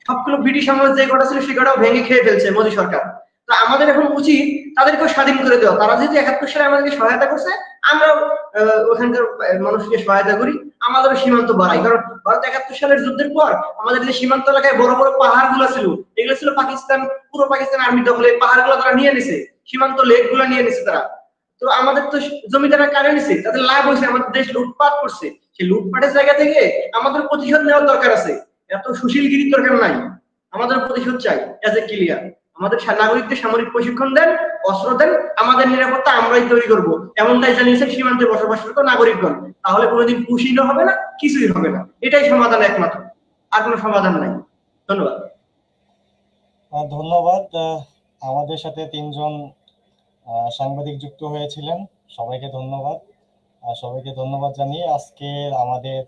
সবগুলো ব্রিটিশ আমলে যে কটা ছিল সে কটাও ভেঙে খেয়ে ফেলছে মোদী সরকার। তো আমাদের এখন উচিত তাদেরকেও স্বাধীন করে দেওয়া। তারা যেহেতু 71 সালে আমাদেরকে সহায়তা করছে, আমরাও ওখানকার মানুষকে সহায়তা করি, আমাদেরও সীমান্ত বাড়াই। কারণ ভারত 71 সালের যুদ্ধের পর আমাদের যে সীমান্ত এলাকায় বড় বড় পাহাড় গুলো ছিল, এগুলো ছিল পাকিস্তান, পূর্ব পাকিস্তান আর্মি দখলে। পাহাড় গুলো তারা নিয়ে নিছে, সীমান্ত লেক গুলো নিয়ে নিছে তারা। তো আমাদের তো জমি তারা কাড়ে নিছে, তাদের লাভ হয়েছে, আমাদের দেশ লুটপাট করছে। সেই লুটপাটের জায়গা থেকে আমাদের প্রতিশোধ নেওয়ার দরকার আছে। এত সুশীলগিরির দরকার নাই, আমাদের প্রতিশোধ চাই এজ এ ক্লিয়ার। আমাদের নাগরিকদের সামরিক প্রশিক্ষণ দেন, অস্ত্র দেন, আমাদের নিরাপত্তা আমরাই তৈরি করবো, এমনটাই জানিয়েছেন সীমান্তে বসবাসরত নাগরিকগণ। তাহলে কোনোদিন পুশিনও হবে না, কিছুই হবে না। এটাই সমাধান একমাত্র, আর কোনো সমাধান নাই। ধন্যবাদ। ধন্যবাদ। আমাদের সাথে 3 জন সাংবাদিক যুক্ত হয়েছিলেন, সবাইকে ধন্যবাদ। সবাইকে ধন্যবাদ জানিয়ে আজকে আমাদের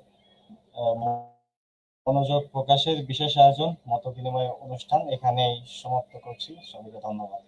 মনোযোগ প্রকাশের বিশেষ আয়োজন মত বিনিময় অনুষ্ঠান এখানেই সমাপ্ত করছি। সবাইকে ধন্যবাদ।